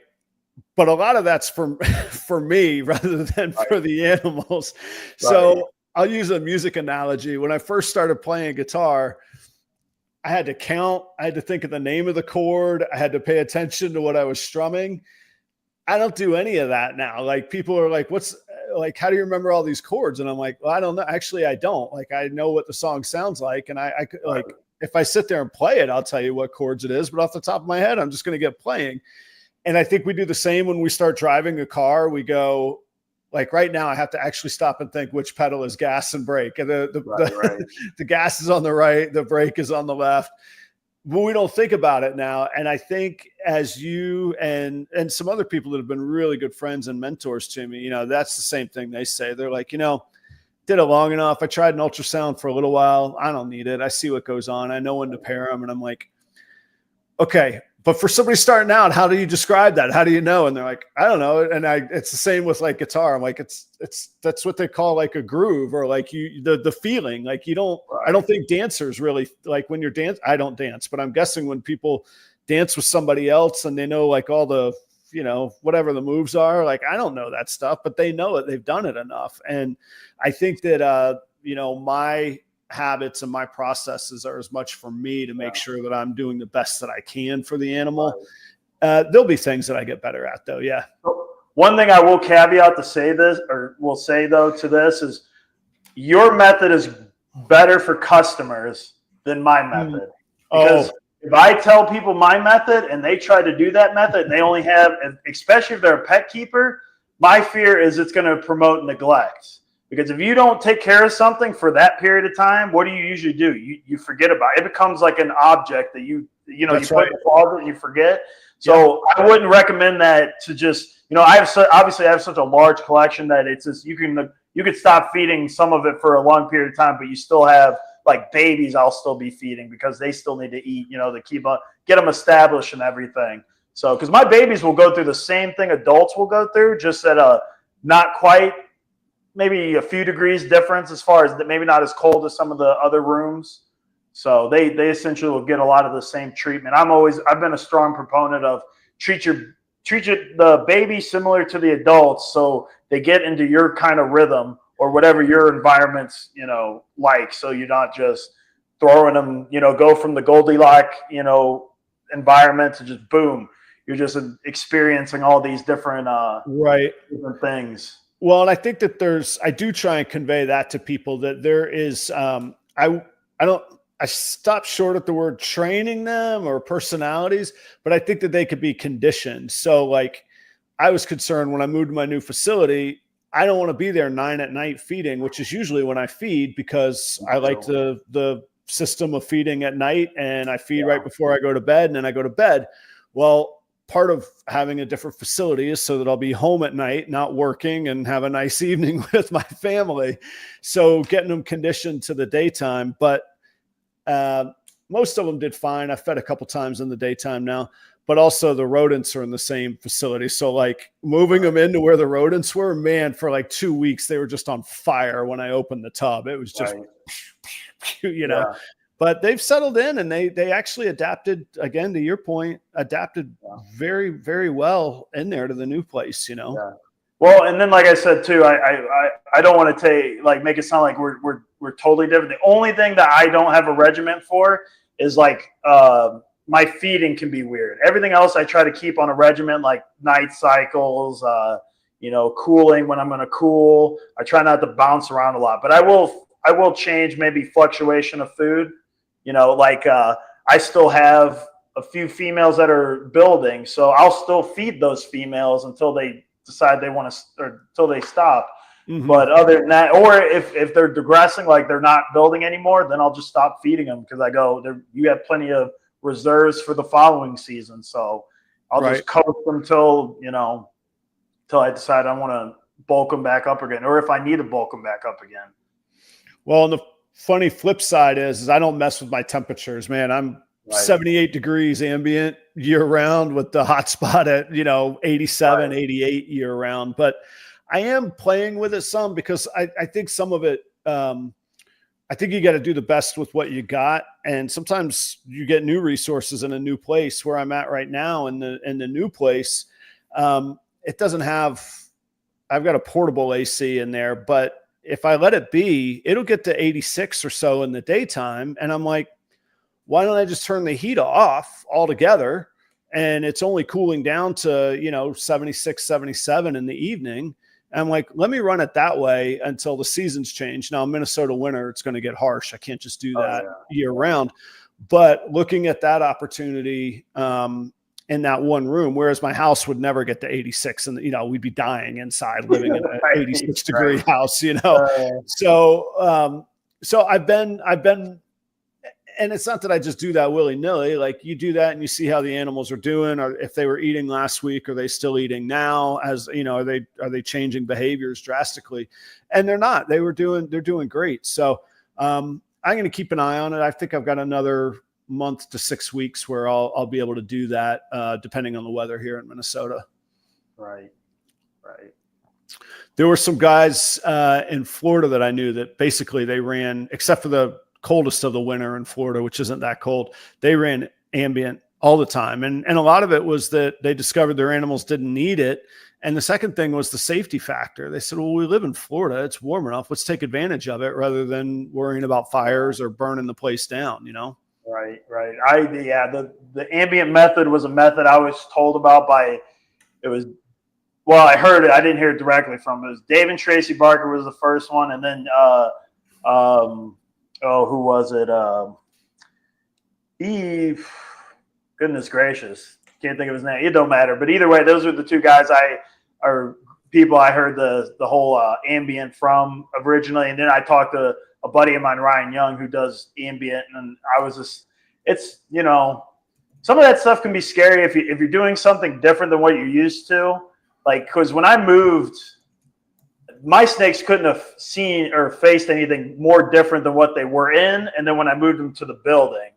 But a lot of that's for me rather than for the animals. So I'll use a music analogy. When I first started playing guitar, I had to count. I had to think of the name of the chord. I had to pay attention to what I was strumming. I don't do any of that now. Like people are like, how do you remember all these chords? And I'm like, well, I don't know. Actually, I don't. Like, I know what the song sounds like. And I could like, if I sit there and play it, I'll tell you what chords it is. But off the top of my head, I'm just going to get playing. And I think we do the same when we start driving a car. We go, like right now, I have to actually stop and think which pedal is gas and brake. And the gas is on the right, the brake is on the left. But we don't think about it now. And I think as you and some other people that have been really good friends and mentors to me, that's the same thing they say. They're like, did it long enough. I tried an ultrasound for a little while. I don't need it. I see what goes on. I know when to pair them. And I'm like, okay. But for somebody starting out, how do you describe that? How do you know? And they're like, I don't know. And it's the same with like guitar. I'm like, that's what they call like a groove, or like the feeling. Like you don't. I don't think dancers really like when you're I don't dance, but I'm guessing when people dance with somebody else and they know like all the whatever the moves are. Like I don't know that stuff, but they know it. They've done it enough. And I think that my habits and my processes are as much for me to make sure that I'm doing the best that I can for the animal. There'll be things that I get better at though. Yeah. One thing I will caveat to say this, or will say though to this, is your method is better for customers than my method. Because if I tell people my method and they try to do that method and they only have, especially if they're a pet keeper, my fear is it's going to promote neglect. Because if you don't take care of something for that period of time, what do you usually do? You forget about it. It becomes like an object that you put in the closet and you forget. So I wouldn't recommend that to just, obviously I have such a large collection that it's just, you could stop feeding some of it for a long period of time, but you still have like babies I'll still be feeding because they still need to eat, to keep up, get them established and everything. So, because my babies will go through the same thing adults will go through, just at a not quite, maybe a few degrees difference, as far as that, maybe not as cold as some of the other rooms. So they essentially will get a lot of the same treatment. I've been a strong proponent of treat the baby similar to the adults, so they get into your kind of rhythm or whatever your environment's, like, so you're not just throwing them, go from the Goldilocks, environment to just boom. You're just experiencing all these different different things. Well, and I think that I do try and convey that to people that there is, I stop short at the word training them or personalities, but I think that they could be conditioned. So like I was concerned when I moved to my new facility, I don't want to be there 9 p.m. feeding, which is usually when I feed, because I like the system of feeding at night, and I feed right before I go to bed, and then I go to bed. Well, part of having a different facility is so that I'll be home at night, not working, and have a nice evening with my family. So getting them conditioned to the daytime, but most of them did fine. I fed a couple times in the daytime now, but also the rodents are in the same facility. So like moving them into where the rodents were, man, for like 2 weeks, they were just on fire when I opened the tub. It was just, but they've settled in, and they actually adapted, again, to your point, very, very well in there to the new place, Yeah. Well, and then like I said too, I don't want to make it sound like we're totally different. The only thing that I don't have a regiment for is like my feeding can be weird. Everything else I try to keep on a regimen, like night cycles, cooling when I'm going to cool. I try not to bounce around a lot, but I will change maybe fluctuation of food. I still have a few females that are building, so I'll still feed those females until they decide they want to, or until they stop. Mm-hmm. But other than that, or if they're digressing, like they're not building anymore, then I'll just stop feeding them because I go, you have plenty of reserves for the following season. So I'll just coast them till I decide I want to bulk them back up again, or if I need to bulk them back up again. Well, and the funny flip side is I don't mess with my temperatures, man. I'm 78 degrees ambient year round with the hot spot at 87, 88 year round. But I am playing with it some because I think some of it, I think you got to do the best with what you got. And sometimes you get new resources in a new place. Where I'm at right now in the new place, it doesn't have, I've got a portable AC in there, but if I let it be, it'll get to 86 or so in the daytime. And I'm like, why don't I just turn the heat off altogether? And it's only cooling down to, 76, 77 in the evening. And I'm like, let me run it that way until the seasons change. Now, Minnesota winter, it's going to get harsh. I can't just do that year round. But looking at that opportunity in that one room, whereas my house would never get to 86 and, we'd be dying inside living in an 86 degree house, So I've been, and it's not that I just do that willy nilly. Like you do that and you see how the animals are doing, or if they were eating last week, are they still eating now? As are they changing behaviors drastically? And they're not. They're doing great. So I'm going to keep an eye on it. I think I've got another month to 6 weeks where I'll be able to do that, depending on the weather here in Minnesota. Right. There were some guys in Florida that I knew that basically they ran, except for the coldest of the winter in Florida, which isn't that cold, they ran ambient all the time. And a lot of it was that they discovered their animals didn't need it. And the second thing was the safety factor. They said, well, we live in Florida. It's warm enough. Let's take advantage of it rather than worrying about fires or burning the place down, Right. The ambient method was a method I was told about I heard it. I didn't hear it directly from it. It was Dave and Tracy Barker was the first one. And then, who was it? Eve. Goodness gracious. Can't think of his name. It don't matter. But either way, those are the two guys I heard the whole ambient from originally. And then I talked to a buddy of mine, Ryan Young, who does ambient. And I was just, it's, some of that stuff can be scary if you're doing something different than what you're used to. Like, because when I moved, my snakes couldn't have seen or faced anything more different than what they were in. And then when I moved them to the building,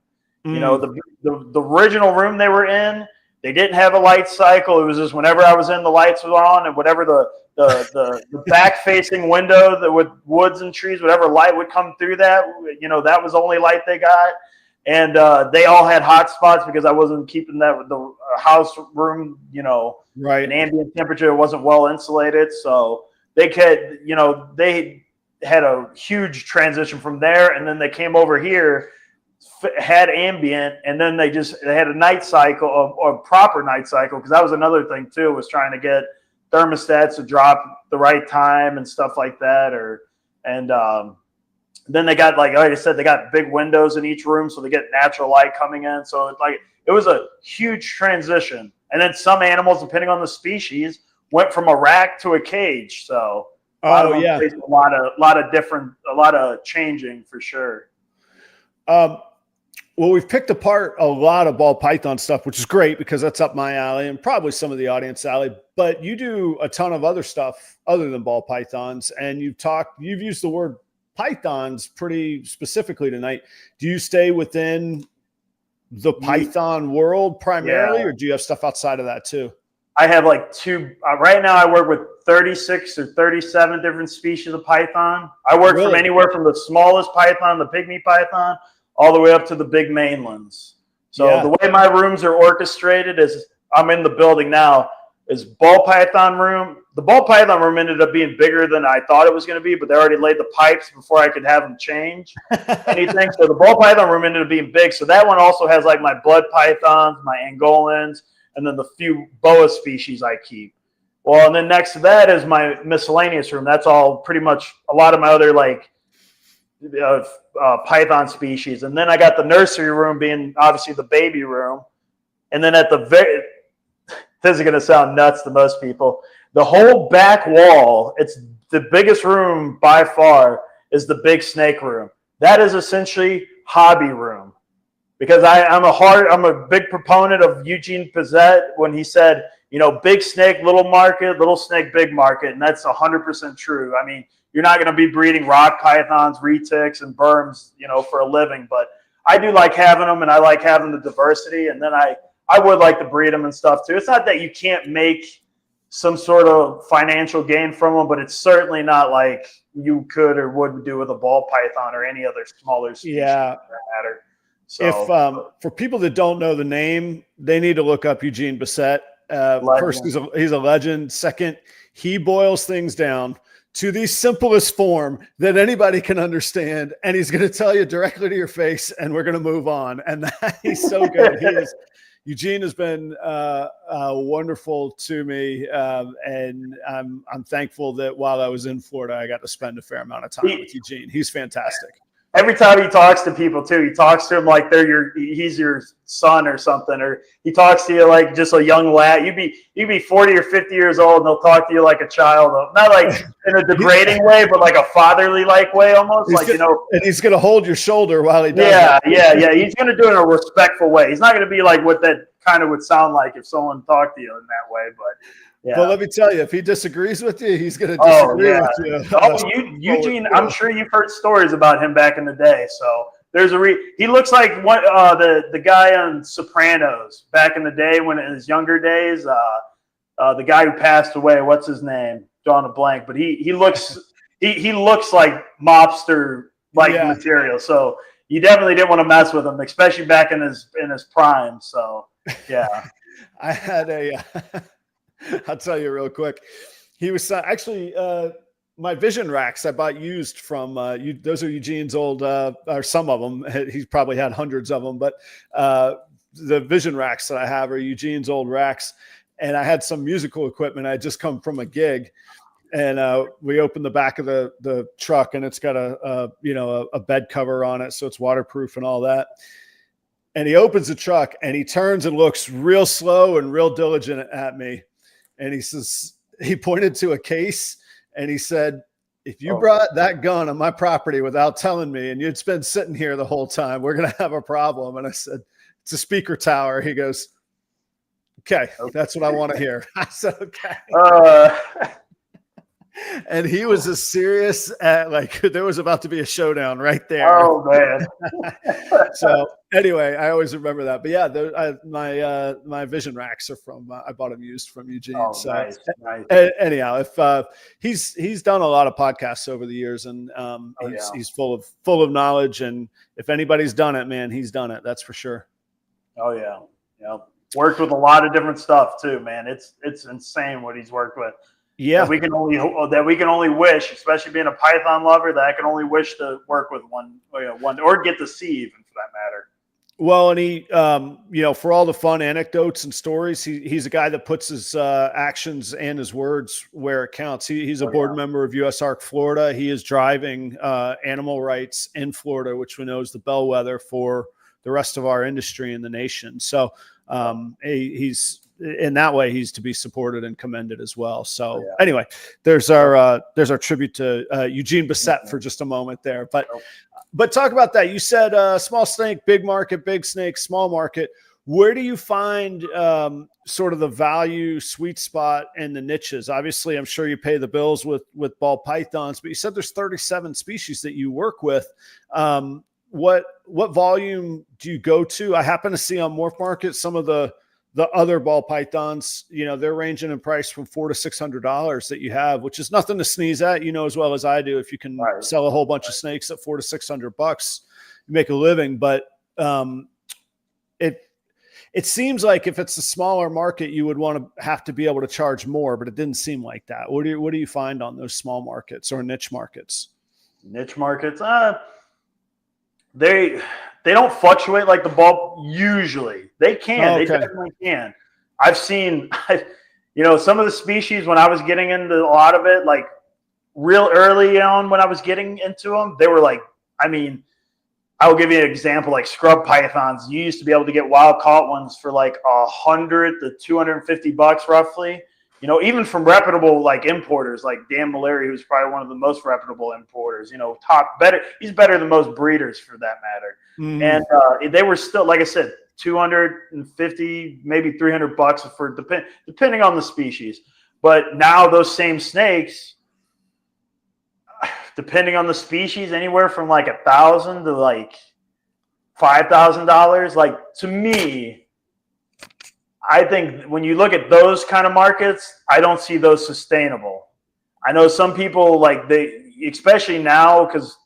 the original room they were in, they didn't have a light cycle. It was just whenever I was in, the lights were on, and whatever the back facing window with woods and trees, whatever light would come through that, that was the only light they got. And they all had hot spots because I wasn't keeping that with the house room, an ambient temperature. It wasn't well insulated. So they had a huge transition from there. And then they came over here, had ambient, and then they had a night cycle or proper night cycle. Cause that was another thing too, was trying to get thermostats to drop the right time and stuff like that. Then they got, like I said, they got big windows in each room, so they get natural light coming in. So it was a huge transition. And then some animals, depending on the species, went from a rack to a cage. So a lot of changing for sure. Well, we've picked apart a lot of ball python stuff, which is great because that's up my alley and probably some of the audience alley. But you do a ton of other stuff other than ball pythons, and you've used the word pythons pretty specifically tonight. Do you stay within the python world primarily, or do you have stuff outside of that too? I have like two. Right now I work with 36 or 37 different species of python. I work from anywhere from the smallest python, the pygmy python, all the way up to the big mainlands. So the way my rooms are orchestrated is I'm in the building now. is ball python room. The ball python room ended up being bigger than I thought it was going to be, but they already laid the pipes before I could have them change anything. So the ball python room ended up being big. So that one also has like my blood pythons, my Angolans, and then the few boa species I keep. Well, and then next to that is my miscellaneous room. That's all pretty much a lot of my other like python species. And then I got the nursery room being obviously the baby room. And then at the very, this is going to sound nuts to most people, the whole back wall, it's the biggest room by far, is the big snake room. That is essentially hobby room. Because I'm a big proponent of Eugene Bessette when he said, you know, big snake, little market, little snake, big market. And that's 100% true. I mean, you're not going to be breeding rock pythons, retics, and berms, you know, for a living. But I do like having them, and I like having the diversity. And then I would like to breed them and stuff too. It's not that you can't make some sort of financial gain from them, but it's certainly not like you could or would do with a ball python or any other smaller species for that matter. So, if for people that don't know the name, they need to look up Eugene Bessette. First, he's a legend. Second, he boils things down to the simplest form that anybody can understand, and he's going to tell you directly to your face, and we're going to move on. And he's so good. Eugene has been wonderful to me, and I'm thankful that while I was in Florida, I got to spend a fair amount of time with Eugene. He's fantastic. Every time he talks to people too, he talks to them like he's your son or something, or he talks to you like just a young lad. You'd be 40 or 50 years old, and they'll talk to you like a child, not like in a degrading way, but like a fatherly like way almost. And he's gonna hold your shoulder while he does. Yeah. He's gonna do it in a respectful way. He's not gonna be like what that kind of would sound like if someone talked to you in that way, but. Yeah. But let me tell you, if he disagrees with you, he's going to disagree with you. Eugene, I'm sure you've heard stories about him back in the day. So there's he looks like the guy on Sopranos back in the day when in his younger days. The guy who passed away, what's his name? Drawing a blank, but he looks like mobster material. So you definitely didn't want to mess with him, especially back in his prime. So yeah, I had I'll tell you real quick. He was actually my vision racks I bought used from those are Eugene's old, or some of them. He's probably had hundreds of them, but the vision racks that I have are Eugene's old racks. And I had some musical equipment. I had just come from a gig, and we opened the back of the truck, and it's got a bed cover on it, so it's waterproof and all that. And he opens the truck, and he turns and looks real slow and real diligent at me. And he says, he pointed to a case, and he said, if you brought that gun on my property without telling me, and you'd been sitting here the whole time, we're going to have a problem. And I said, it's a speaker tower. He goes, okay, that's what I want to hear. I said, okay. And he was as serious like there was about to be a showdown right there. Oh man. So anyway, I always remember that. But yeah, my vision racks are from I bought them used from Eugene. Oh, so nice. Anyhow, if he's done a lot of podcasts over the years, and he's full of knowledge, and if anybody's done it, man, he's done it. That's for sure. Oh yeah. Yeah. Worked with a lot of different stuff too, man. It's insane what he's worked with. Yeah, that we can only wish, especially being a python lover, that I can only wish to work with one or get to see, even for that matter. Well, and he, for all the fun anecdotes and stories, he's a guy that puts his actions and his words where it counts. He's a board member of USARK Florida. He is driving animal rights in Florida, which we know is the bellwether for the rest of our industry in the nation. So he's in that way, he's to be supported and commended as well. So anyway, there's our tribute to Eugene Bessette for just a moment there. But talk about that. You said small snake, big market, big snake, small market. Where do you find sort of the value sweet spot and the niches? Obviously, I'm sure you pay the bills with ball pythons, but you said there's 37 species that you work with. What volume do you go to? I happen to see on Morph Market some of the other ball pythons, they're ranging in price from $400 to $600 that you have, which is nothing to sneeze at, as well as I do. If you can sell a whole bunch of snakes at $400 to $600, you make a living. But it seems like if it's a smaller market, you would want to have to be able to charge more, but it didn't seem like that. What do you find on those small markets or niche markets? Niche markets, they don't fluctuate like the bulk. Usually they can. They definitely can. I've seen, some of the species when I was getting into a lot of it, like real early on when I was getting into them, they were like, I'll give you an example, like scrub pythons. You used to be able to get wild caught ones for like $100 to $250 roughly. Even from reputable like importers, like Dan Mallory, who's probably one of the most reputable importers. He's better than most breeders for that matter. And they were still, like I said, $250, maybe $300 for depending on the species. But now those same snakes, depending on the species, anywhere from like $1,000 to like $5,000. Like, to me, I think when you look at those kind of markets, I don't see those sustainable. I know some people, like, especially now, because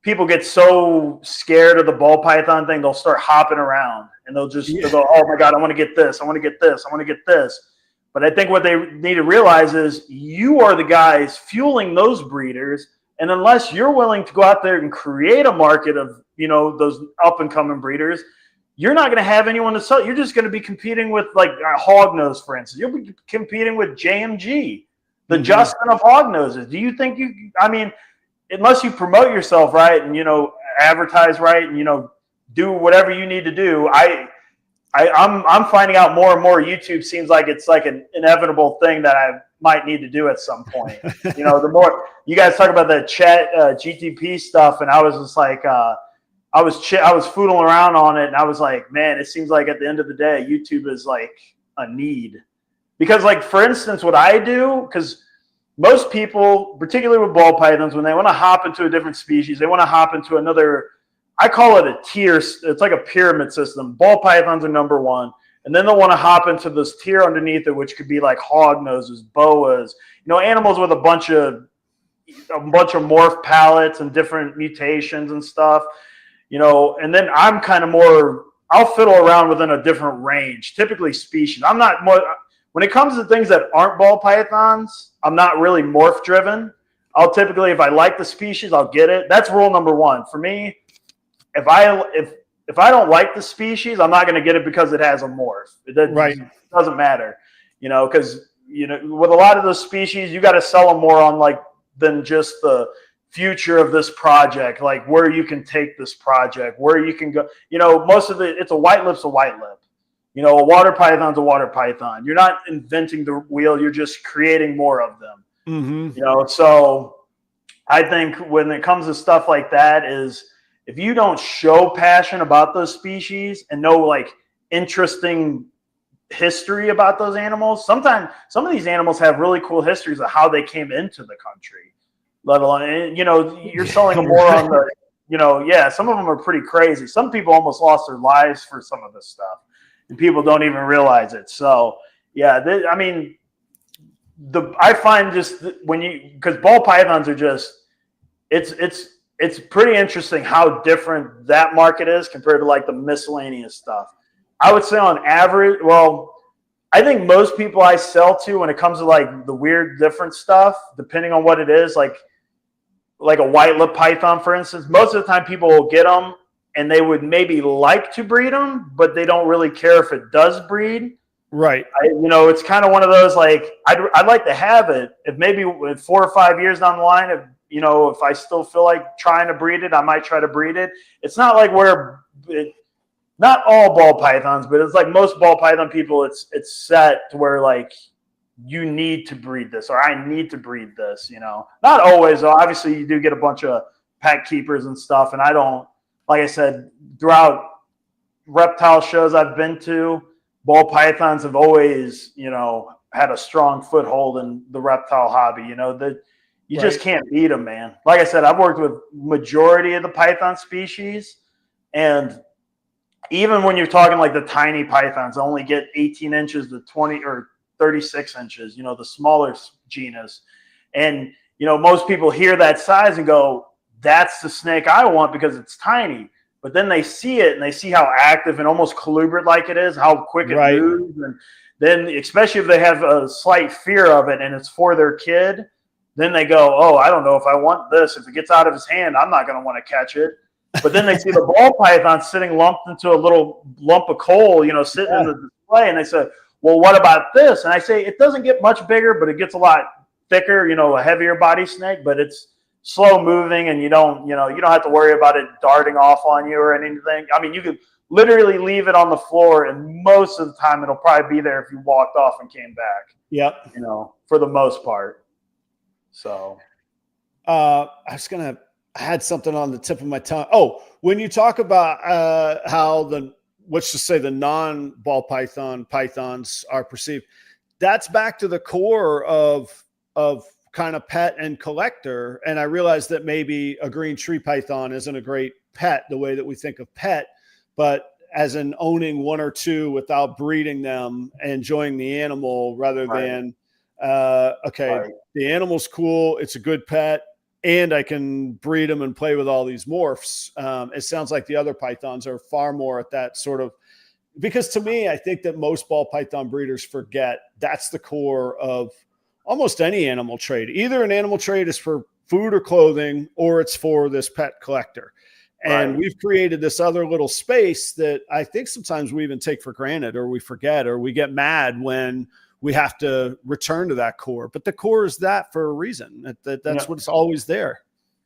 people get so scared of the ball python thing, they'll start hopping around and they'll go, oh my God, I want to get this. I want to get this. I want to get this. But I think what they need to realize is you are the guys fueling those breeders. And unless you're willing to go out there and create a market of, those up and coming breeders, you're not going to have anyone to sell. You're just going to be competing with like hognose, for instance. You'll be competing with JMG, the Justin of hognoses. Do you think unless you promote yourself right and, advertise right and, do whatever you need to do, I'm finding out more and more YouTube seems like it's like an inevitable thing that I might need to do at some point. The more you guys talk about the chat GTP stuff, and I was just like, I was fooling around on it, and I was like, man, it seems like at the end of the day, YouTube is like a need. Because, like, for instance, what I do, because most people, particularly with ball pythons, when they want to hop into a different species, they want to hop into another, I call it a tier. It's like a pyramid system. Ball pythons are number one. And then they'll want to hop into this tier underneath it, which could be like hog noses, boas, animals with a bunch of morph palettes and different mutations and stuff, and then I'm kind of more, I'll fiddle around within a different range, typically species. I'm not more, when it comes to things that aren't ball pythons, I'm not really morph driven. I'll typically, if I like the species, I'll get it. That's rule number one. For me, if I don't like the species, I'm not going to get it because it has a morph. It doesn't matter, because, with a lot of those species, you got to sell them more on like than just the future of this project, like where you can take this project, where you can go. Most of it's a white lip's a white lip. A water python's a water python. You're not inventing the wheel. You're just creating more of them. So I think when it comes to stuff like that is, if you don't show passion about those species and know like interesting history about those animals, sometimes some of these animals have really cool histories of how they came into the country, let alone, you're selling them more on the, some of them are pretty crazy. Some people almost lost their lives for some of this stuff and people don't even realize it. So yeah, I find just because ball pythons are just, it's pretty interesting how different that market is compared to like the miscellaneous stuff. I would say on average, I think most people I sell to when it comes to like the weird different stuff, depending on what it is, like a white lip python, for instance, most of the time people will get them and they would maybe like to breed them, but they don't really care if it does breed. Right. It's kind of one of those, like, I'd like to have it if maybe 4 or 5 years down the line, if I still feel like trying to breed it, I might try to breed it. It's not like not all ball pythons, but it's like most ball python people, it's set to where like you need to breed this or I need to breed this, Not always, though. Obviously, you do get a bunch of pack keepers and stuff, and I don't, like I said, throughout reptile shows I've been to, ball pythons have always, had a strong foothold in the reptile hobby, You just can't beat them, man. Like I said, I've worked with majority of the python species, and even when you're talking like the tiny pythons, only get 18 inches to 20 or 36 inches, the smaller genus. And, most people hear that size and go, that's the snake I want because it's tiny. but then they see it and they see how active and almost colubrid like it is, how quick it moves. And then especially if they have a slight fear of it and it's for their kid, then they go, oh, I don't know if I want this. If it gets out of his hand, I'm not going to want to catch it. But then they see the ball python sitting lumped into a little lump of coal, sitting in the display. And they say, well, what about this? And I say, it doesn't get much bigger, but it gets a lot thicker, a heavier body snake, but it's slow moving, and you don't have to worry about it darting off on you or anything. I mean, you could literally leave it on the floor, and most of the time it'll probably be there if you walked off and came back. Yep. For the most part. So I had something on the tip of my tongue. Oh, when you talk about how let's just say the non-ball pythons are perceived, that's back to the core of kind of pet and collector. And I realized that maybe a green tree python isn't a great pet the way that we think of pet, but as in owning one or two without breeding them, enjoying the animal rather than, the animal's cool, it's a good pet, and I can breed them and play with all these morphs. It sounds like the other pythons are far more at that sort of, because to me, I think that most ball python breeders forget that's the core of almost any animal trade. Either an animal trade is for food or clothing, or it's for this pet collector. And we've created this other little space that I think sometimes we even take for granted, or we forget, or we get mad when we have to return to that core. But the core is that for a reason. That's what's always there.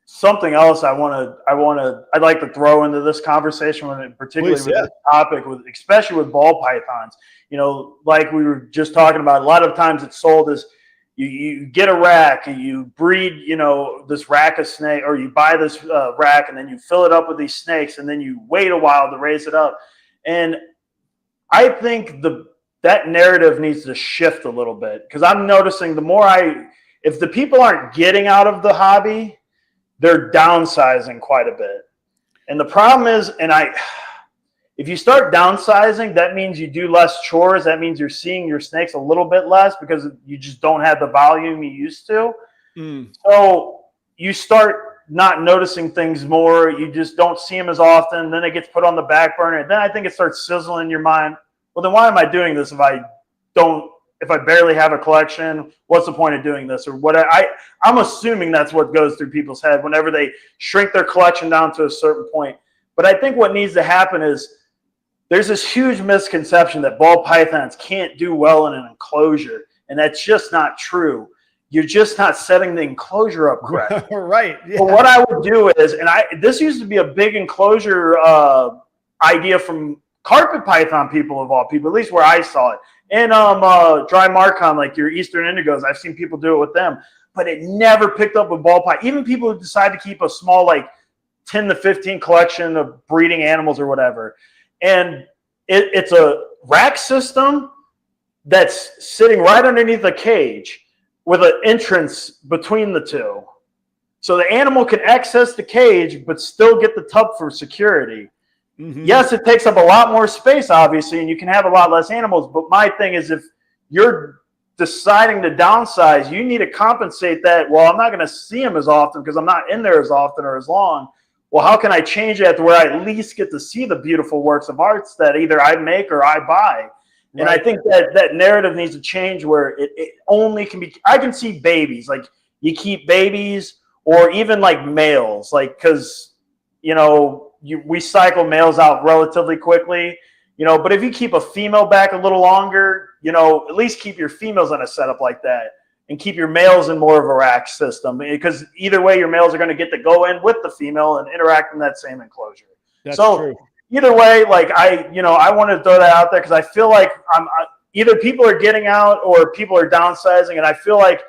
Something else I'd like to throw into this conversation, particularly with this topic, especially with ball pythons. Like we were just talking about, a lot of times it's sold as, you get a rack and you breed, this rack of snake, or you buy this rack and then you fill it up with these snakes and then you wait a while to raise it up. And I think that narrative needs to shift a little bit, because I'm noticing if the people aren't getting out of the hobby, they're downsizing quite a bit. And the problem is, if you start downsizing, that means you do less chores. That means you're seeing your snakes a little bit less because you just don't have the volume you used to. So you start not noticing things more. You just don't see them as often. Then it gets put on the back burner. And then I think it starts sizzling in your mind. Well, then why am I doing this if I barely have a collection? What's the point of doing this? Or what? I'm assuming that's what goes through people's head whenever they shrink their collection down to a certain point. But I think what needs to happen is, there's this huge misconception that ball pythons can't do well in an enclosure, and that's just not true. You're just not setting the enclosure up correctly. Right. Yeah. But what I would do is, this used to be a big enclosure idea from carpet python people, of all people, at least where I saw it. And dry marcon, like your eastern indigos, I've seen people do it with them, but it never picked up with ball python. Even people who decide to keep a small, like 10 to 15 collection of breeding animals or whatever. And it's a rack system that's sitting right underneath a cage with an entrance between the two. So the animal can access the cage, but still get the tub for security. Yes, it takes up a lot more space, obviously, and you can have a lot less animals. But my thing is, if you're deciding to downsize, you need to compensate that. Well, I'm not going to see them as often because I'm not in there as often or as long. Well, how can I change that to where I at least get to see the beautiful works of arts that either I make or I buy? And I think that narrative needs to change, where it only can be, I can see babies, like you keep babies, or even like males, like, because, we cycle males out relatively quickly, but if you keep a female back a little longer, at least keep your females on a setup like that. And keep your males in more of a rack system, because either way, your males are going to get to go in with the female and interact in that same enclosure. That's true. Either way, like I want to throw that out there, because I feel like either people are getting out or people are downsizing, and I feel like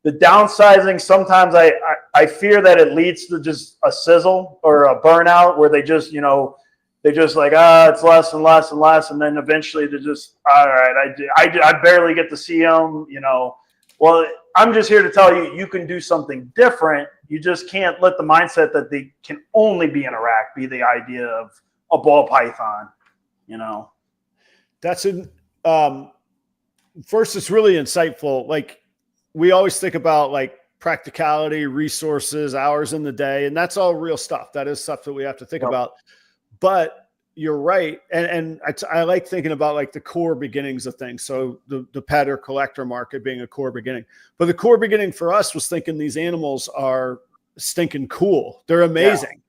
the downsizing, sometimes I fear that it leads to just a sizzle or a burnout, where they just like, it's less and less and less, and then eventually they're just, all right, I barely get to see them, Well, I'm just here to tell you, you can do something different. You just can't let the mindset that they can only be in a rack be the idea of a ball python, That's first, it's really insightful. Like, we always think about like practicality, resources, hours in the day, and that's all real stuff. That is stuff that we have to think about. but you're right. And I like thinking about like the core beginnings of things. So the pet or collector market being a core beginning, but the core beginning for us was thinking these animals are stinking cool. They're amazing.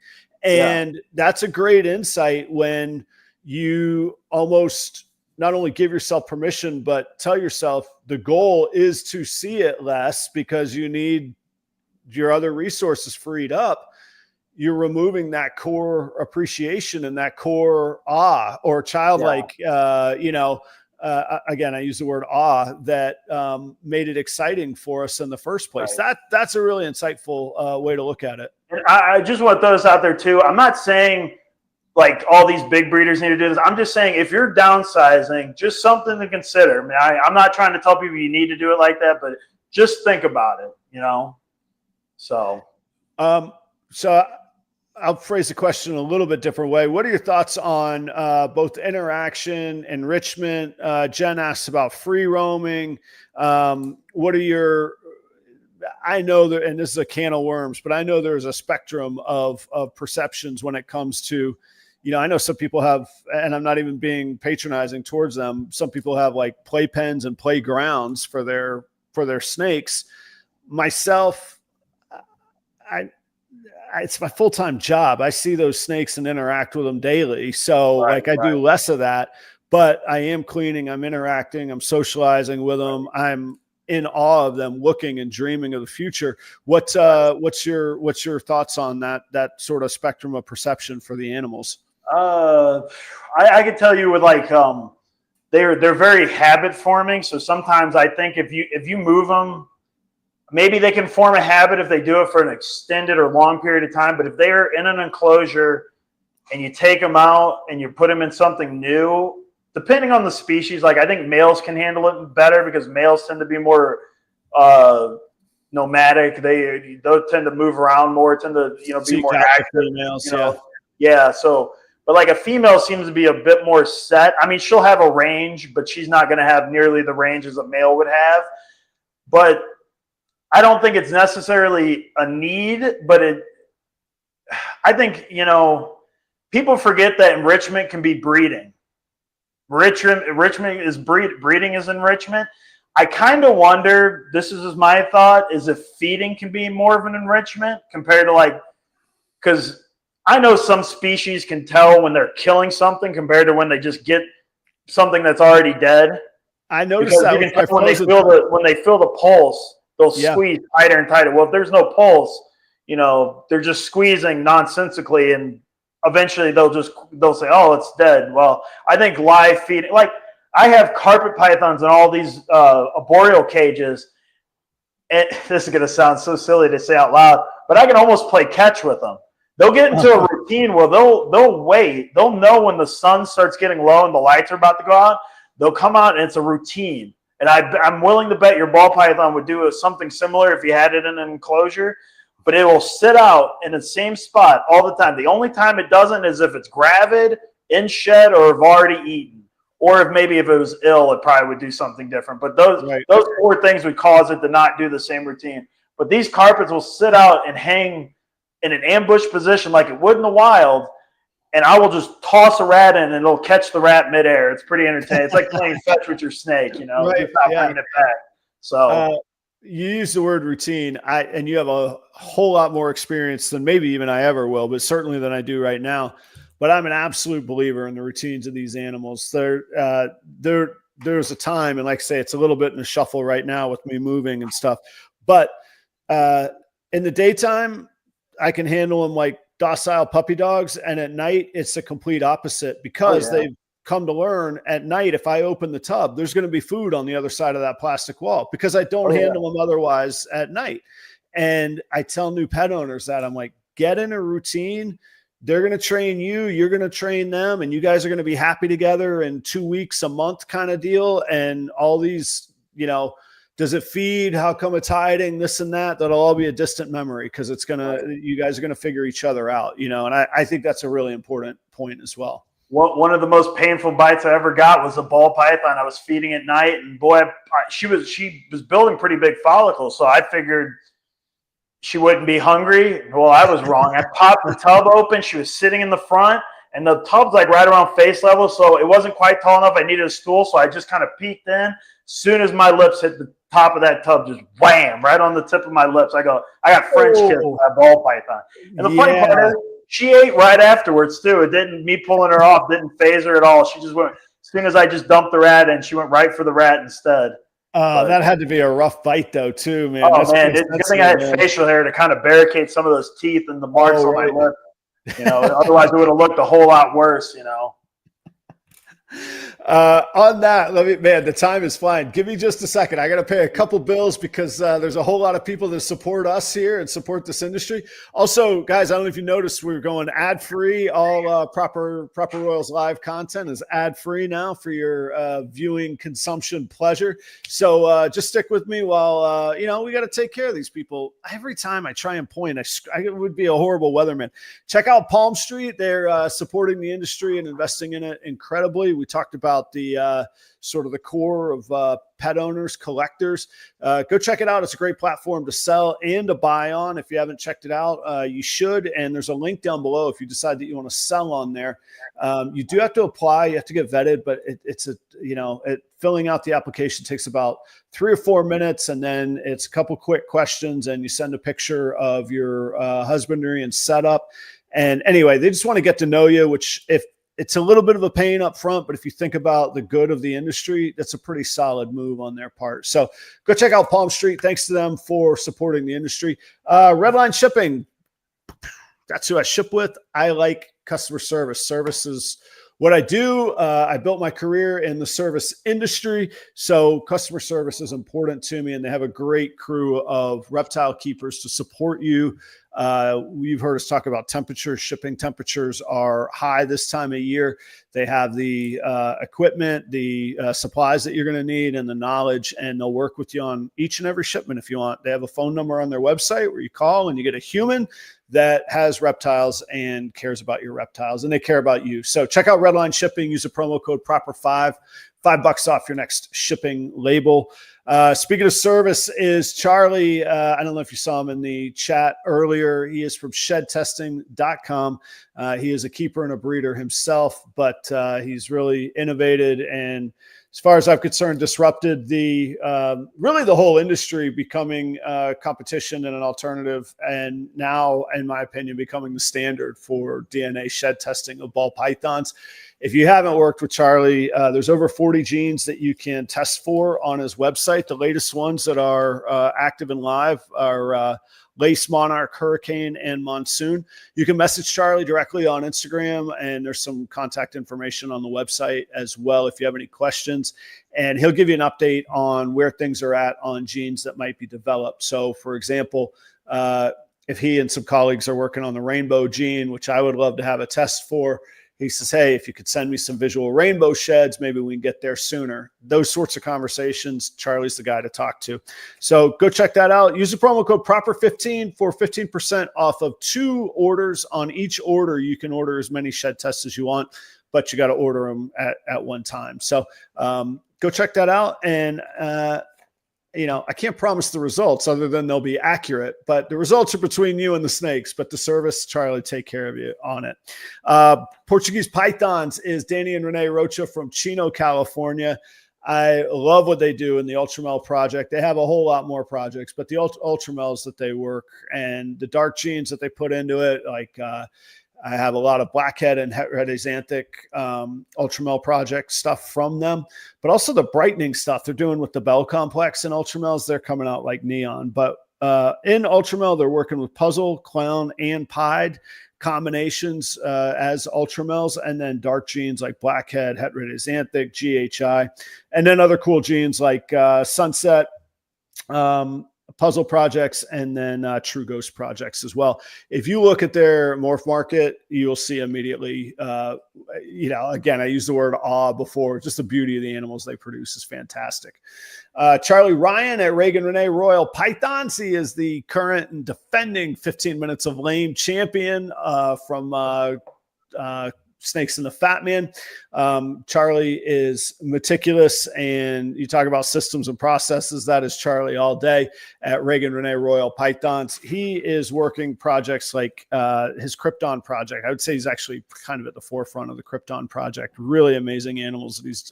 And that's a great insight when you almost not only give yourself permission, but tell yourself the goal is to see it less because you need your other resources freed up. You're removing that core appreciation and that core awe or childlike, again, I use the word awe that made it exciting for us in the first place. Right. That's a really insightful way to look at it. And I just want to throw this out there too. I'm not saying like all these big breeders need to do this. I'm just saying if you're downsizing, just something to consider. I mean, I'm not trying to tell people you need to do it like that, but just think about it, So I'll phrase the question a little bit different way. What are your thoughts on both interaction, enrichment? Jen asks about free roaming. What are your, I know that, and this is a can of worms, but I know there's a spectrum of perceptions when it comes to, I know some people have, and I'm not even being patronizing towards them. Some people have like play pens and playgrounds for their snakes. Myself, it's my full-time job. I see those snakes and interact with them daily. So I do less of that, but I am cleaning, I'm interacting, I'm socializing with them. I'm in awe of them, looking and dreaming of the future. What's your thoughts on that sort of spectrum of perception for the animals? I can tell you with like, they're very habit forming. So sometimes I think if you move them, maybe they can form a habit if they do it for an extended or long period of time. But if they're in an enclosure and you take them out and you put them in something new, depending on the species, like I think males can handle it better because males tend to be more nomadic. They tend to move around more, tend to be more active. Males, yeah. So, but like a female seems to be a bit more set. I mean, she'll have a range, but she's not going to have nearly the range as a male would have. But I don't think it's necessarily a need, but I think, people forget that enrichment can be breeding. Enrichment is breeding is enrichment. I kind of wonder, this is just my thought, is if feeding can be more of an enrichment compared to because I know some species can tell when they're killing something compared to when they just get something that's already dead. I noticed that you can tell when they feel the pulse. They'll squeeze tighter and tighter. Well, if there's no pulse, they're just squeezing nonsensically, and eventually they'll say, "Oh, it's dead." Well, I think live feeding, like I have carpet pythons in all these arboreal cages, and this is going to sound so silly to say out loud, but I can almost play catch with them. They'll get into a routine where they'll wait. They'll know when the sun starts getting low and the lights are about to go out. They'll come out, and it's a routine. And I'm willing to bet your ball python would do something similar if you had it in an enclosure, but it will sit out in the same spot all the time. The only time it doesn't is if it's gravid, in shed, or have already eaten. Or if it was ill, it probably would do something different. But those four things would cause it to not do the same routine. But these carpets will sit out and hang in an ambush position like it would in the wild, and I will just toss a rat in, and it'll catch the rat midair. It's pretty entertaining. It's like playing fetch with your snake, Just not bringing it back. So you use the word routine, and you have a whole lot more experience than maybe even I ever will, but certainly than I do right now. But I'm an absolute believer in the routines of these animals. There's a time, and like I say, it's a little bit in a shuffle right now with me moving and stuff. But in the daytime, I can handle them like docile puppy dogs, and at night it's the complete opposite because they've come to learn at night, if I open the tub, there's going to be food on the other side of that plastic wall because I don't handle them otherwise at night. And I tell new pet owners that I'm like, get in a routine. They're going to train you, you're going to train them, and you guys are going to be happy together in 2 weeks, a month kind of deal. And all these, does it feed? How come it's hiding? This and that. That'll all be a distant memory because you guys are going to figure each other out, and I think that's a really important point as well. One of the most painful bites I ever got was a ball python. I was feeding at night, and boy, she was building pretty big follicles. So I figured she wouldn't be hungry. Well, I was wrong. I popped the tub open. She was sitting in the front, and the tub's like right around face level, so it wasn't quite tall enough. I needed a stool, so I just kind of peeked in. As soon as my lips hit the top of that tub, just wham, right on the tip of my lips. I got French kissed by a ball python. And the funny part is, she ate right afterwards too. It didn't, me pulling her off didn't phase her at all. She just went, as soon as I just dumped the rat in, she went right for the rat instead. That had to be a rough bite though too, man. Oh, man, it's a good thing I had facial hair to kind of barricade some of those teeth and the marks on my lip. You know, otherwise it would have looked a whole lot worse, you know. On that, the time is flying. Give me just a second. I got to pay a couple bills because there's a whole lot of people that support us here and support this industry. Also, guys, I don't know if you noticed, we're going ad-free. All Proper Royals live content is ad-free now for your viewing consumption pleasure. So just stick with me while, we got to take care of these people. Every time I try and point, I would be a horrible weatherman. Check out Palm Street. They're supporting the industry and investing in it incredibly. We talked about the sort of the core of pet owners, collectors. Go check it out. It's a great platform to sell and to buy on. If you haven't checked it out, you should. And there's a link down below if you decide that you want to sell on there. You do have to apply. You have to get vetted, but filling out the application takes about 3 or 4 minutes, and then it's a couple quick questions, and you send a picture of your husbandry and setup. And anyway, they just want to get to know you, which if it's a little bit of a pain up front, but if you think about the good of the industry, that's a pretty solid move on their part. So go check out Palm Street. Thanks to them for supporting the industry. Redline Shipping. That's who I ship with. I like customer service. Service is what I do. I built my career in the service industry, so customer service is important to me, and they have a great crew of reptile keepers to support you. You've heard us talk about temperatures. Shipping temperatures are high this time of year. They have the equipment, the supplies that you're going to need, and the knowledge, and they'll work with you on each and every shipment if you want. They have a phone number on their website where you call and you get a human that has reptiles and cares about your reptiles, and they care about you. So check out Redline Shipping. Use the promo code PROPER5, $5 off your next shipping label. Speaking of service is Charlie. I don't know if you saw him in the chat earlier. He is from shedtesting.com. He is a keeper and a breeder himself, but he's really innovated and, as far as I'm concerned, disrupted the whole industry, becoming competition and an alternative, and now, in my opinion, becoming the standard for DNA shed testing of ball pythons. If you haven't worked with Charlie, there's over 40 genes that you can test for on his website. The latest ones that are active and live are Lace, Monarch, Hurricane, and Monsoon. You can message Charlie directly on Instagram, and there's some contact information on the website as well if you have any questions. And he'll give you an update on where things are at on genes that might be developed. So, for example, if he and some colleagues are working on the rainbow gene, which I would love to have a test for, he says, hey, if you could send me some visual rainbow sheds, maybe we can get there sooner. Those sorts of conversations, Charlie's the guy to talk to. So go check that out. Use the promo code PROPER15 for 15% off of 2 orders. On each order, you can order as many shed tests as you want, but you got to order them at one time. So go check that out. And, I can't promise the results other than they'll be accurate, but the results are between you and the snakes, but the service, Charlie, take care of you on it. Portuguese Pythons is Danny and Renee Rocha from Chino, California. I love what they do in the Ultramel project. They have a whole lot more projects, but the Ultramels that they work and the dark genes that they put into it, like I have a lot of blackhead and heterotizanthic Ultramel project stuff from them, but also the brightening stuff they're doing with the Bell complex and Ultramels. They're coming out like neon. But in Ultramel, they're working with Puzzle, Clown, and Pied combinations as Ultramels, and then dark genes like blackhead, heterotizanthic, GHI, and then other cool genes like Sunset, Puzzle projects, and then True Ghost projects as well. If you look at their morph market, you'll see immediately, again, I used the word awe before, just the beauty of the animals they produce is fantastic. Charlie Ryan at Reagan Renee Royal Pythons. He is the current and defending 15 Minutes of Lame champion from Snakes and the Fat Man. Charlie is meticulous, and you talk about systems and processes. That is Charlie all day at Reagan Rene Royal Pythons. He is working projects like his Krypton project. I would say he's actually kind of at the forefront of the Krypton project. Really amazing animals that he's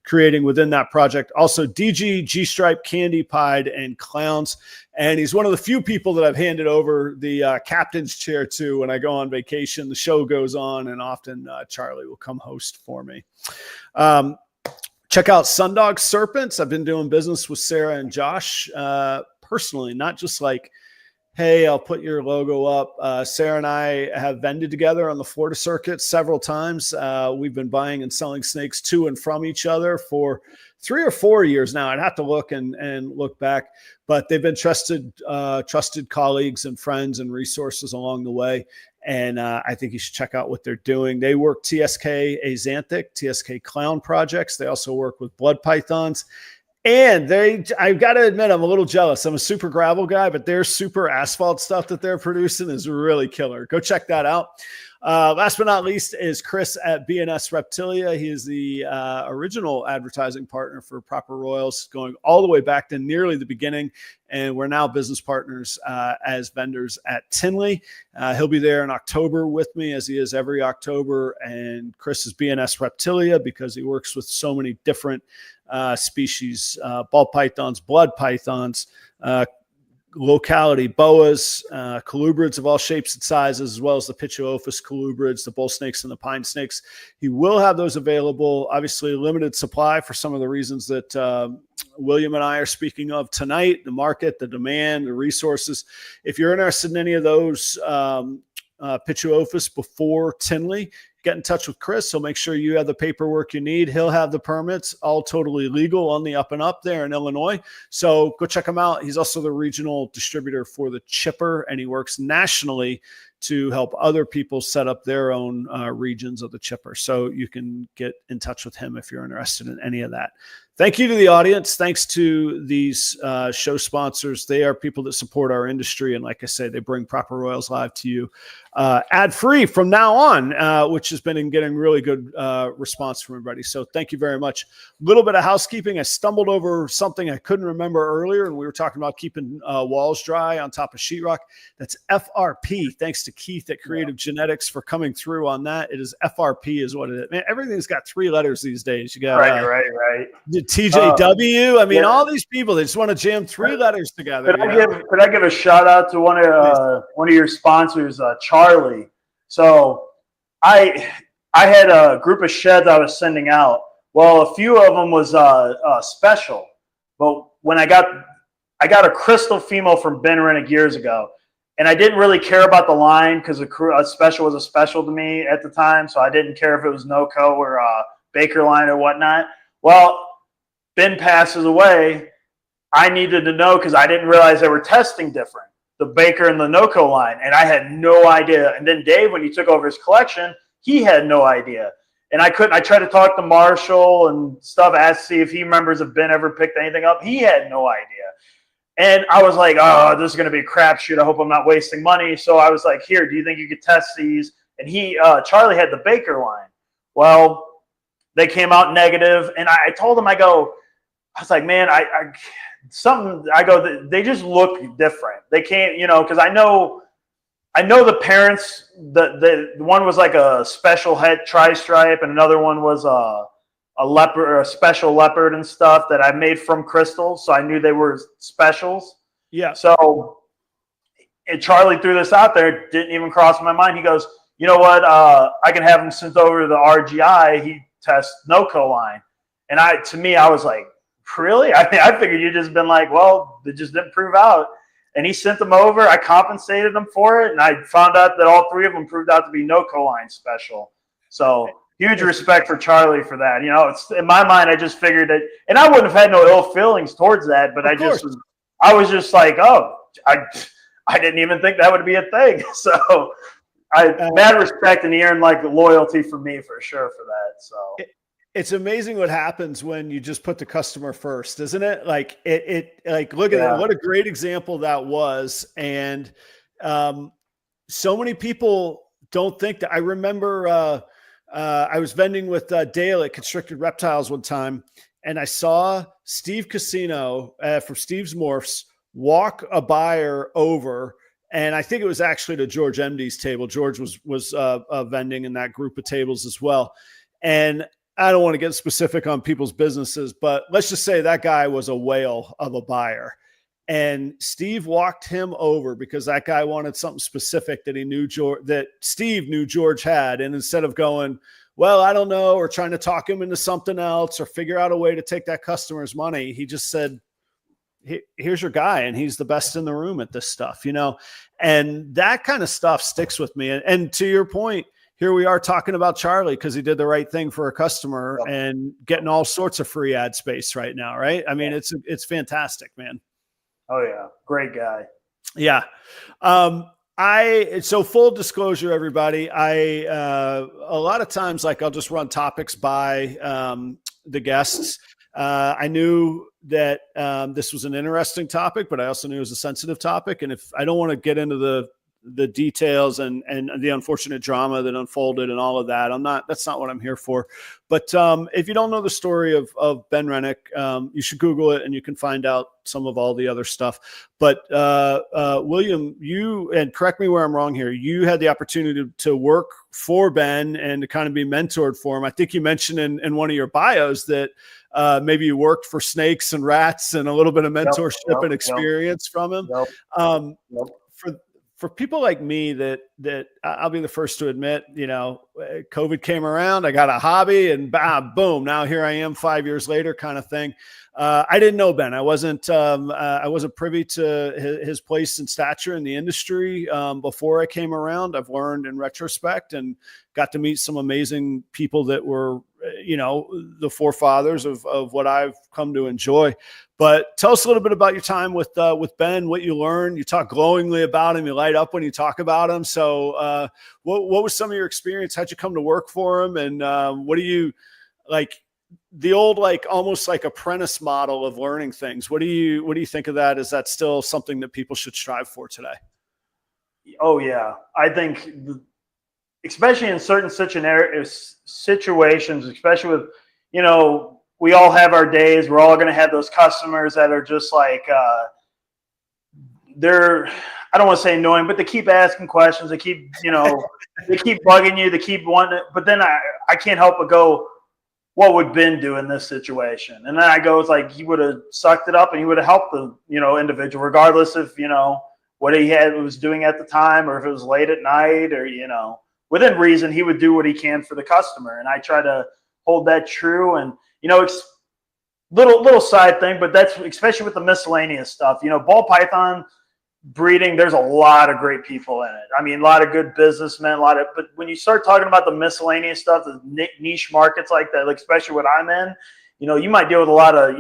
creating within that project. Also DG, G-Stripe, Candy Pied, and Clowns. And he's one of the few people that I've handed over the captain's chair to when I go on vacation. The show goes on, and often Charlie will come host for me. Check out Sundog Serpents. I've been doing business with Sarah and Josh personally, not just like, hey, I'll put your logo up. Sarah and I have vended together on the Florida circuit several times. We've been buying and selling snakes to and from each other for 3 or 4 years now. I'd have to look and look back, but they've been trusted colleagues and friends and resources along the way. And I think you should check out what they're doing. They work TSK Axanthic, TSK Clown projects. They also work with blood pythons. And I've got to admit, I'm a little jealous. I'm a super gravel guy, but their super asphalt stuff that they're producing is really killer. Go check that out. Last but not least is Chris at BNS Reptilia. He is the original advertising partner for Proper Royals, going all the way back to nearly the beginning. And we're now business partners as vendors at Tinley. He'll be there in October with me, as he is every October. And Chris is BNS Reptilia because he works with so many different species, ball pythons, blood pythons, locality boas, colubrids of all shapes and sizes, as well as the Pituophis colubrids, the bull snakes and the pine snakes. He will have those available, obviously limited supply for some of the reasons that William and I are speaking of tonight, the market, the demand, the resources. If you're interested in any of those Pituophis before Tinley, get in touch with Chris. He'll make sure you have the paperwork you need. He'll have the permits, all totally legal on the up and up there in Illinois. So go check him out. He's also the regional distributor for the Chipper, and he works nationally to help other people set up their own regions of the Chipper. So you can get in touch with him if you're interested in any of that. Thank you to the audience. Thanks to these show sponsors. They are people that support our industry. And like I say, they bring Proper Royals live to you ad-free from now on, which has been getting really good response from everybody. So thank you very much. A little bit of housekeeping. I stumbled over something I couldn't remember earlier, and we were talking about keeping walls dry on top of sheetrock. That's FRP. Thanks to Keith at Creative Genetics for coming through on that. It is FRP is what it is. Man, everything's got 3 letters these days. You got right. TJW. I mean, all these people, they just want to jam 3 letters together. Could I give a shout out to one of your sponsors, Charlie? So I had a group of sheds I was sending out. Well, a few of them was special, but when I got a crystal female from Ben Renick years ago, and I didn't really care about the line because a special was a special to me at the time, so I didn't care if it was NoCo or Baker line or whatnot. Well, Ben passes away. I needed to know because I didn't realize they were testing different, the Baker and the NoCo line, and I had no idea. And then Dave, when he took over his collection, he had no idea. And I tried to talk to Marshall and stuff, ask to see if he remembers if Ben ever picked anything up. He had no idea. And I was like, oh, this is going to be a crapshoot. I hope I'm not wasting money. So I was like, here, do you think you could test these? And Charlie had the Baker line. Well, they came out negative. And I told him, I was like, man, they just look different. They can't, because I know the parents, the one was like a special head tri-stripe, and another one was a leopard or a special leopard and stuff that I made from crystals. So I knew they were specials. Yeah. So and Charlie threw this out there. Didn't even cross my mind. He goes, you know what? I can have him sent over to the RGI. He tests NoCo line. And I was like, really? I figured you'd just been like, well, they just didn't prove out. And he sent them over. I compensated them for it. And I found out that all 3 of them proved out to be NoCo line special. So huge respect for Charlie for that. It's in my mind, I just figured that, and I wouldn't have had no ill feelings towards that, but I was just like, oh, I didn't even think that would be a thing. So mad respect and hearing like loyalty from me for sure for that. So it's amazing what happens when you just put the customer first, isn't it? Like look at that. What a great example that was. And so many people don't think that. I remember I was vending with Dale at Constricted Reptiles one time, and I saw Steve Casino from Steve's Morphs walk a buyer over. And I think it was actually to George MD's table. George was vending in that group of tables as well. And I don't want to get specific on people's businesses, but let's just say that guy was a whale of a buyer. And Steve walked him over because that guy wanted something specific that he knew that Steve knew George had. And instead of going, well, I don't know, or trying to talk him into something else or figure out a way to take that customer's money, he just said, here's your guy, and he's the best in the room at this stuff, and that kind of stuff sticks with me. And to your point, here we are talking about Charlie because he did the right thing for a customer and getting all sorts of free ad space right now. Right. I mean, it's fantastic, man. Oh yeah. Great guy. Yeah. So full disclosure, everybody, a lot of times, like, I'll just run topics by the guests. I knew that this was an interesting topic, but I also knew it was a sensitive topic. And if I don't want to get into the details and the unfortunate drama that unfolded and all of that, that's not what I'm here for. But if you don't know the story of Ben Renick, you should Google it and you can find out some of all the other stuff. But William, you, and correct me where I'm wrong here, you had the opportunity to work for Ben and to kind of be mentored for him. I think you mentioned in one of your bios that maybe you worked for snakes and rats and a little bit of mentorship and experience from him. For people like me that I'll be the first to admit, COVID came around, I got a hobby, and boom, now here I am 5 years later, kind of thing. I didn't know Ben. I wasn't privy to his place and stature in the industry before I came around. I've learned in retrospect and got to meet some amazing people that were, the forefathers of what I've come to enjoy. But tell us a little bit about your time with Ben, what you learned. You talk glowingly about him. You light up when you talk about him. So what was some of your experience? How'd you come to work for him? And what do you like? The old, like, almost like apprentice model of learning things. What do you think of that? Is that still something that people should strive for today? Oh yeah. I think especially in certain situations, especially with, we all have our days. We're all going to have those customers that are just like, I don't want to say annoying, but they keep asking questions. They keep, they keep bugging you. They keep wanting it. But then I can't help but go, what would Ben do in this situation? And then I go, it's like, he would have sucked it up and he would have helped the, individual, regardless of, what he was doing at the time, or if it was late at night, or, within reason, he would do what he can for the customer. And I try to hold that true. And, it's little side thing, but that's especially with the miscellaneous stuff, ball python breeding, there's a lot of great people in it. I mean, a lot of good businessmen, but when you start talking about the miscellaneous stuff, the niche markets like that, like especially what I'm in, you might deal with a lot of,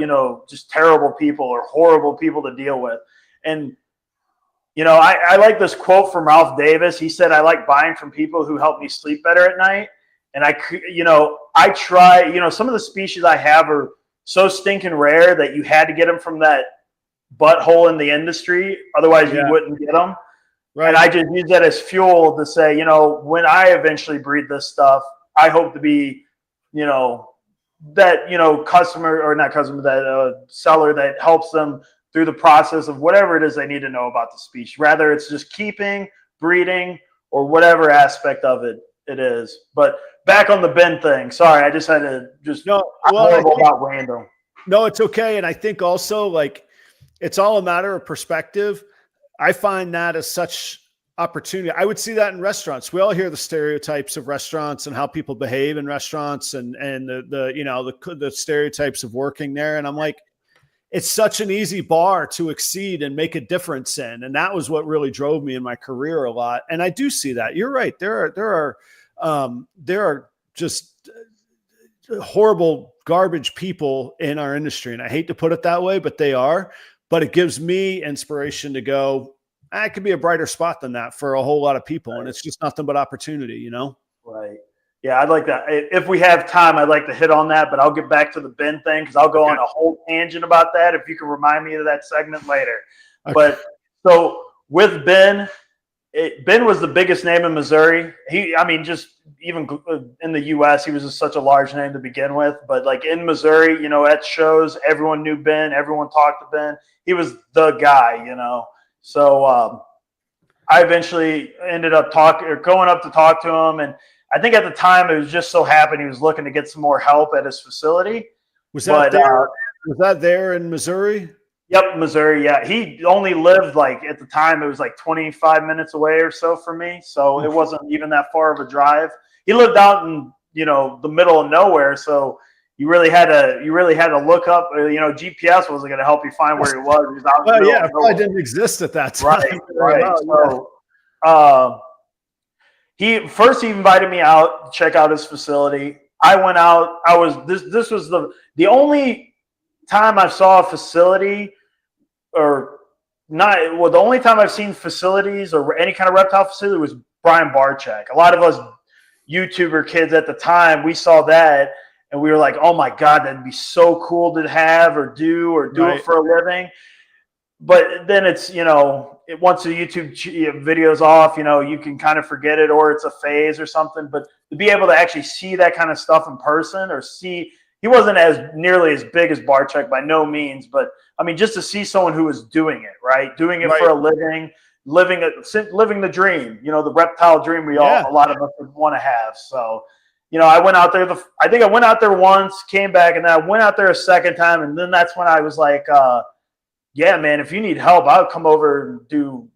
just terrible people or horrible people to deal with. And, I like this quote from Ralph Davis. He said, I like buying from people who help me sleep better at night. And I try, some of the species I have are so stinking rare that you had to get them from that butthole in the industry. Otherwise you wouldn't get them. Right. And I just use that as fuel to say, when I eventually breed this stuff, I hope to be, that, customer, or not customer, that seller that helps them through the process of whatever it is they need to know about the species, rather it's just keeping, breeding, or whatever aspect of it is. But back on the Ben thing, sorry, I just had to about random. No, it's okay. And I think also, like, it's all a matter of perspective. I find that as such opportunity. I would see that in restaurants. We all hear the stereotypes of restaurants and how people behave in restaurants and the stereotypes of working there. And I'm like, it's such an easy bar to exceed and make a difference in. And that was what really drove me in my career a lot. And I do see that. You're right. There are just horrible garbage people in our industry. And I hate to put it that way, but they are. But it gives me inspiration to go, I could be a brighter spot than that for a whole lot of people. And it's just nothing but opportunity, Right. Yeah, I'd like that. If we have time, I'd like to hit on that, but I'll get back to the Ben thing because I'll go on a whole tangent about that if you can remind me of that segment later. Okay. But so with Ben, Ben was the biggest name in Missouri. Just even in the U.S., he was just such a large name to begin with. But like in Missouri, at shows, everyone knew Ben. Everyone talked to Ben. He was the guy, So I eventually ended up going up to talk to him, and I think at the time it was just so happened he was looking to get some more help at his facility. Was that there in Missouri? Yep, Missouri. Yeah, he only lived at the time it was 25 minutes away or so from me, so it wasn't even that far of a drive. He lived out in the middle of nowhere, so you really had to look up. GPS wasn't going to help you find where he was. He was out in the middle of nowhere. Probably didn't exist at that time. Right. So he invited me out to check out his facility. I went out. This was the only time I saw a facility, or not. Well, the only time I've seen facilities or any kind of reptile facility was Brian Barczyk. A lot of us YouTuber kids at the time, we saw that and we were like, "Oh my God, that'd be so cool to have or do it for a living." But then it's once the YouTube video's off, you can kind of forget it, or it's a phase or something. But to be able to actually see that kind of stuff in person, or see. He wasn't nearly as big as Barczyk by no means, but just to see someone who was doing it, right? Doing it for a living, living the dream, the reptile dream a lot of us would want to have. So, I went out there. I think I went out there once, came back, and then I went out there a second time, and then that's when I was like, yeah, man, if you need help, I'll come over and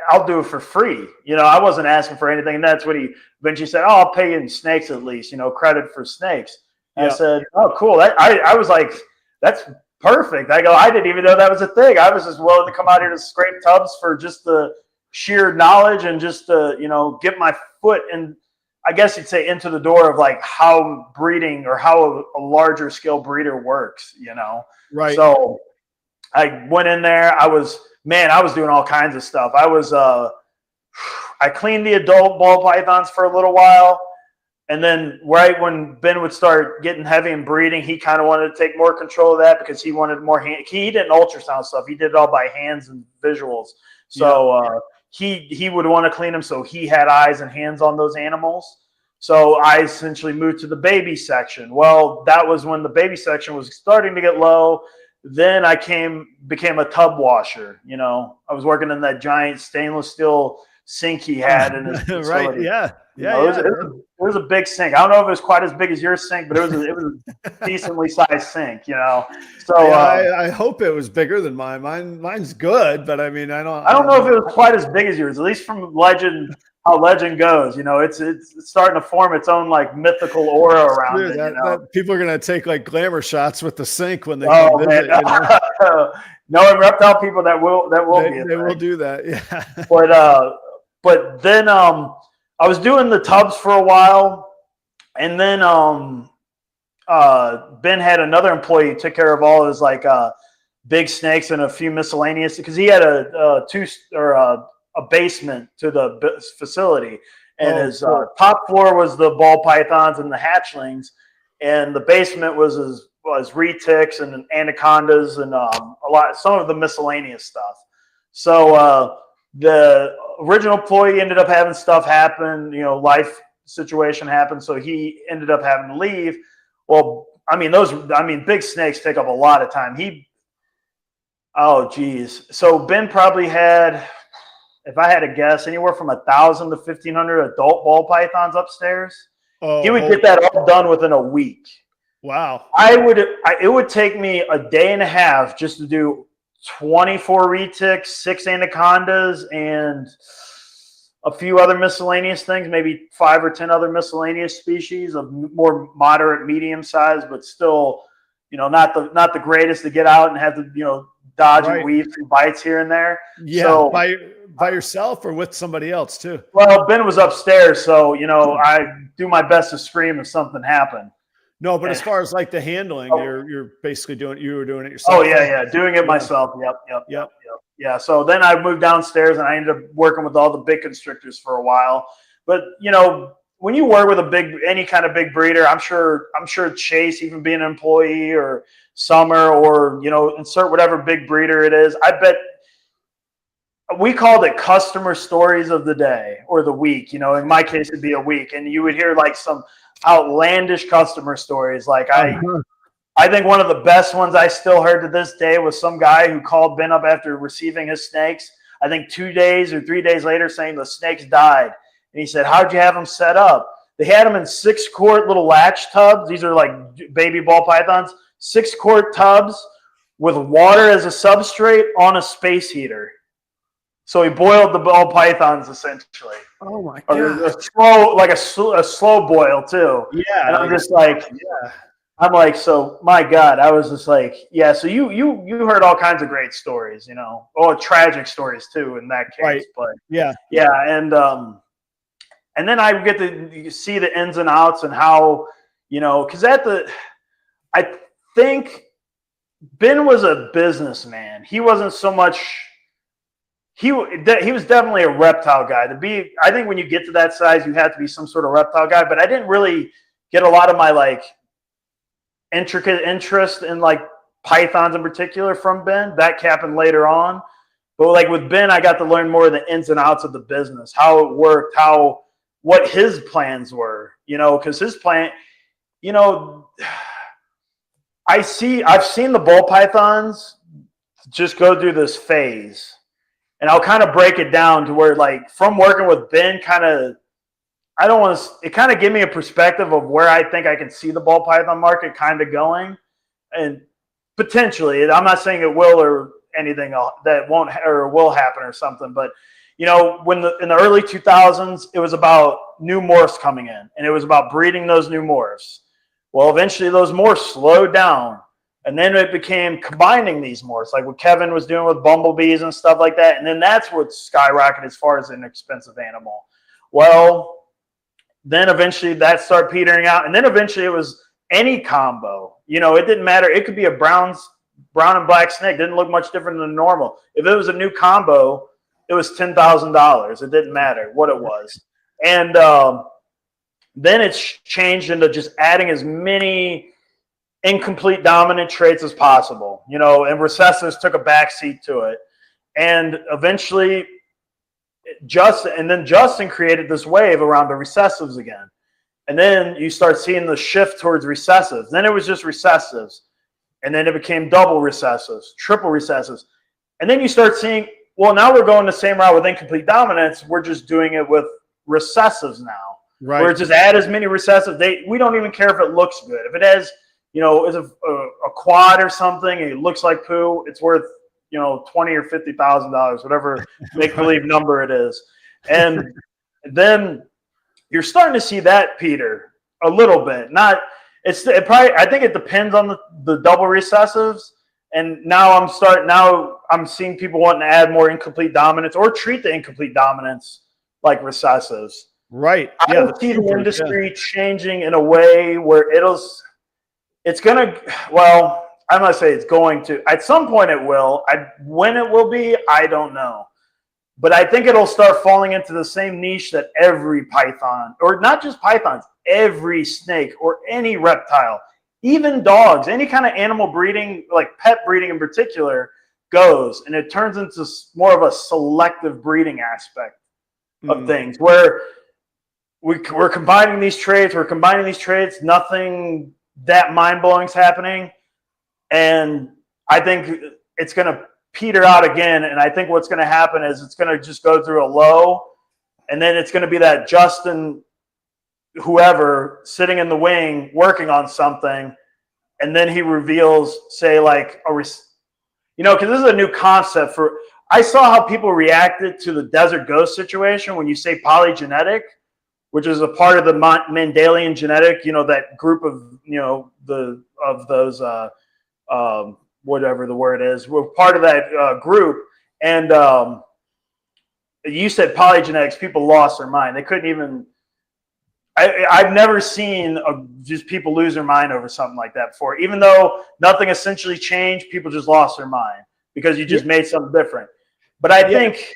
I'll do it for free. I wasn't asking for anything, and that's what he eventually said. Oh, I'll pay you in snakes at least, credit for snakes. I said, "Oh, cool." I was like, "That's perfect." I go, "I didn't even know that was a thing. I was just willing to come out here to scrape tubs for just the sheer knowledge and just to, get my foot in, I guess you'd say, into the door of how breeding or how a larger scale breeder works, Right. So I went in there. I was doing all kinds of stuff. I cleaned the adult ball pythons for a little while. And then right when Ben would start getting heavy and breeding, he kind of wanted to take more control of that because he wanted more he didn't ultrasound stuff. He did it all by hands and visuals. So he would want to clean them, so he had eyes and hands on those animals. So I essentially moved to the baby section. Well, that was when the baby section was starting to get low. Then I became a tub washer. I was working in that giant stainless steel sink he had in his facility. Right, yeah. It was a big sink. I don't know if it was quite as big as your sink, but it was a decently sized sink, So I hope it was bigger than mine. Mine's good, but I don't know if it was quite as big as yours. At least from legend, how legend goes. It's starting to form its own mythical aura around it. That people are gonna take glamour shots with the sink when they come visit. Knowing reptile people, that will they will do that. Yeah. But then I was doing the tubs for a while, and then Ben had another employee who took care of all his big snakes and a few miscellaneous, because he had a basement to the facility, and his top floor was the ball pythons and the hatchlings, and the basement was his retics and anacondas and some of the miscellaneous stuff. So the original employee ended up having stuff happen, life situation happened, so he ended up having to leave. Well, big snakes take up a lot of time. So Ben probably had, if I had to guess, anywhere from 1,000 to 1,500 adult ball pythons upstairs. He would get that all done within a week. Wow. It would take me a day and a half just to do 24 retics, 6 anacondas, and a few other miscellaneous things, maybe 5 or 10 other miscellaneous species of more moderate, medium size, but still, not the greatest to get out and have to, dodge and weave through bites here and there. Yeah. So, by yourself or with somebody else too? Well, Ben was upstairs, so I do my best to scream if something happened. No, but as far as the handling, you're basically you were doing it yourself. Oh yeah, doing it myself. Yep. Yeah. So then I moved downstairs and I ended up working with all the big constrictors for a while. But when you work with any kind of big breeder, I'm sure Chase, even being an employee, or Summer, or insert whatever big breeder it is, I bet we called it customer stories of the day or the week. You know, in my case, it'd be a week, and you would hear like some outlandish customer stories. Like I think one of the best ones I still heard to this day was some guy who called Ben up after receiving his snakes. I think 2 days or 3 days later, saying the snakes died, and he said, "How'd you have them set up?" They had them in 6-quart little latch tubs. These are like baby ball pythons, 6-quart tubs with water as a substrate on a space heater. So he boiled the ball pythons essentially. Oh my god! A slow boil too. Yeah, and I'm just like, yeah. I'm like, so my God, I was just like, yeah. So you heard all kinds of great stories, you know, tragic stories too in that case. Right. But yeah, and then I get to see the ins and outs and how, you know, because I think Ben was a businessman. He wasn't so much. He was definitely a reptile guy. I think when you get to that size, you have to be some sort of reptile guy. But I didn't really get a lot of my like intricate interest in like pythons in particular from Ben. That happened later on. But like with Ben, I got to learn more of the ins and outs of the business, how it worked, what his plans were. You know, because his plan, you know, I've seen the ball pythons just go through this phase. And I'll kind of break it down to where, like, from working with Ben, it kind of gave me a perspective of where I think I can see the ball python market kind of going. And potentially, I'm not saying it will or anything that won't or will happen or something, but, you know, in the early 2000s, it was about new morphs coming in, and it was about breeding those new morphs. Well, eventually those morphs slowed down. And then it became combining these morphs, like what Kevin was doing with bumblebees and stuff like that. And then that's what skyrocketed as far as an expensive animal. Well, then eventually that started petering out. And then eventually it was any combo. You know, it didn't matter. It could be a brown and black snake. It didn't look much different than normal. If it was a new combo, it was $10,000. It didn't matter what it was. And then it's changed into just adding as many incomplete dominant traits as possible, you know, and recessives took a backseat to it. And eventually Justin created this wave around the recessives again. And then you start seeing the shift towards recessives. Then it was just recessives. And then it became double recessives, triple recessives. And then you start seeing, well, now we're going the same route with incomplete dominance. We're just doing it with recessives now. Right. Where just add as many recessives. We don't even care if it looks good. If it has, you know, is a quad or something, and it looks like poo, it's worth, you know, $20,000 or $50,000, whatever make-believe number it is. And then you're starting to see that, Peter, a little bit. I think it depends on the double recessives. And now I'm seeing people wanting to add more incomplete dominance or treat the incomplete dominance like recessives. Right. I see the industry changing in a way where it's going to, well, I'm going to say it's going to. At some point it will. When it will be, I don't know. But I think it'll start falling into the same niche that every python, or not just pythons, every snake or any reptile, even dogs, any kind of animal breeding, like pet breeding in particular, goes. And it turns into more of a selective breeding aspect of things where we're combining these traits. Nothing that mind-blowing is happening, and I think it's going to peter out again. And I think what's going to happen is it's going to just go through a low, and then it's going to be that Justin, whoever, sitting in the wing working on something, and then he reveals, say, like because this is a new concept for. I saw how people reacted to the desert ghost situation when you say polygenetic, which is a part of the Mendelian genetic, you know, that group of, you know, those whatever the word is, we're part of that group. And you said polygenetics, people lost their mind. They couldn't even, I've never seen just people lose their mind over something like that before. Even though nothing essentially changed, people just lost their mind because you just made something different. But I think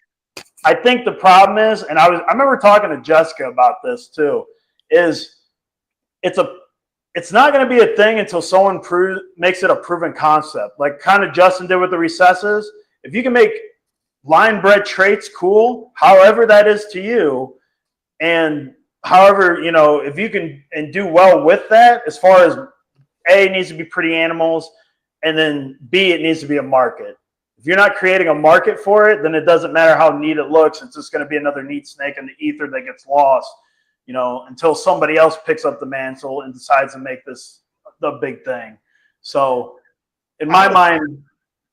the problem is, and I remember talking to Jessica about this too, is it's not going to be a thing until someone makes it a proven concept, like kind of Justin did with the recessives. If you can make line bred traits, cool. However that is to you, and however, you know, if you can and do well with that, as far as A, it needs to be pretty animals, and then B, it needs to be a market. If you're not creating a market for it, then it doesn't matter how neat it looks. It's just going to be another neat snake in the ether that gets lost, you know, until somebody else picks up the mantle and decides to make this the big thing. So in my mind,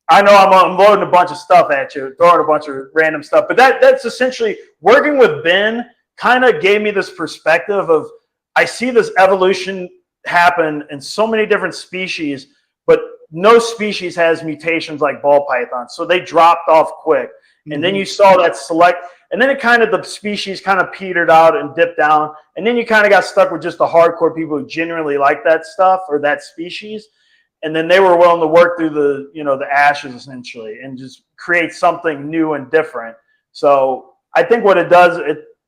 I know I'm loading a bunch of stuff at you, throwing a bunch of random stuff, but that's essentially working with Ben kind of gave me this perspective of I see this evolution happen in so many different species, but no species has mutations like ball pythons. So they dropped off quick. And then you saw that select, and then it kind of, the species kind of petered out and dipped down. And then you kind of got stuck with just the hardcore people who genuinely like that stuff or that species. And then they were willing to work through the, you know, the ashes essentially and just create something new and different. So I think what it does,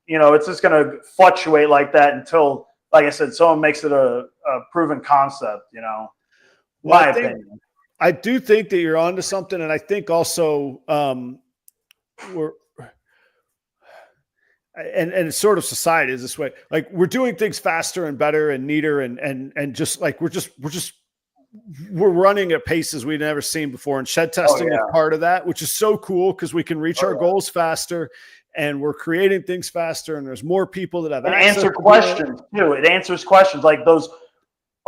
you know, it's just going to fluctuate like that until, like I said, someone makes it a proven concept, you know. Well, I do think that you're onto something, and I think also we're and it's sort of society is this way. Like we're doing things faster and better and neater, and just like we're running at paces we've never seen before, and shed testing is part of that, which is so cool because we can reach our goals faster. And we're creating things faster, and there's more people that have access answer questions too. It answers questions like those.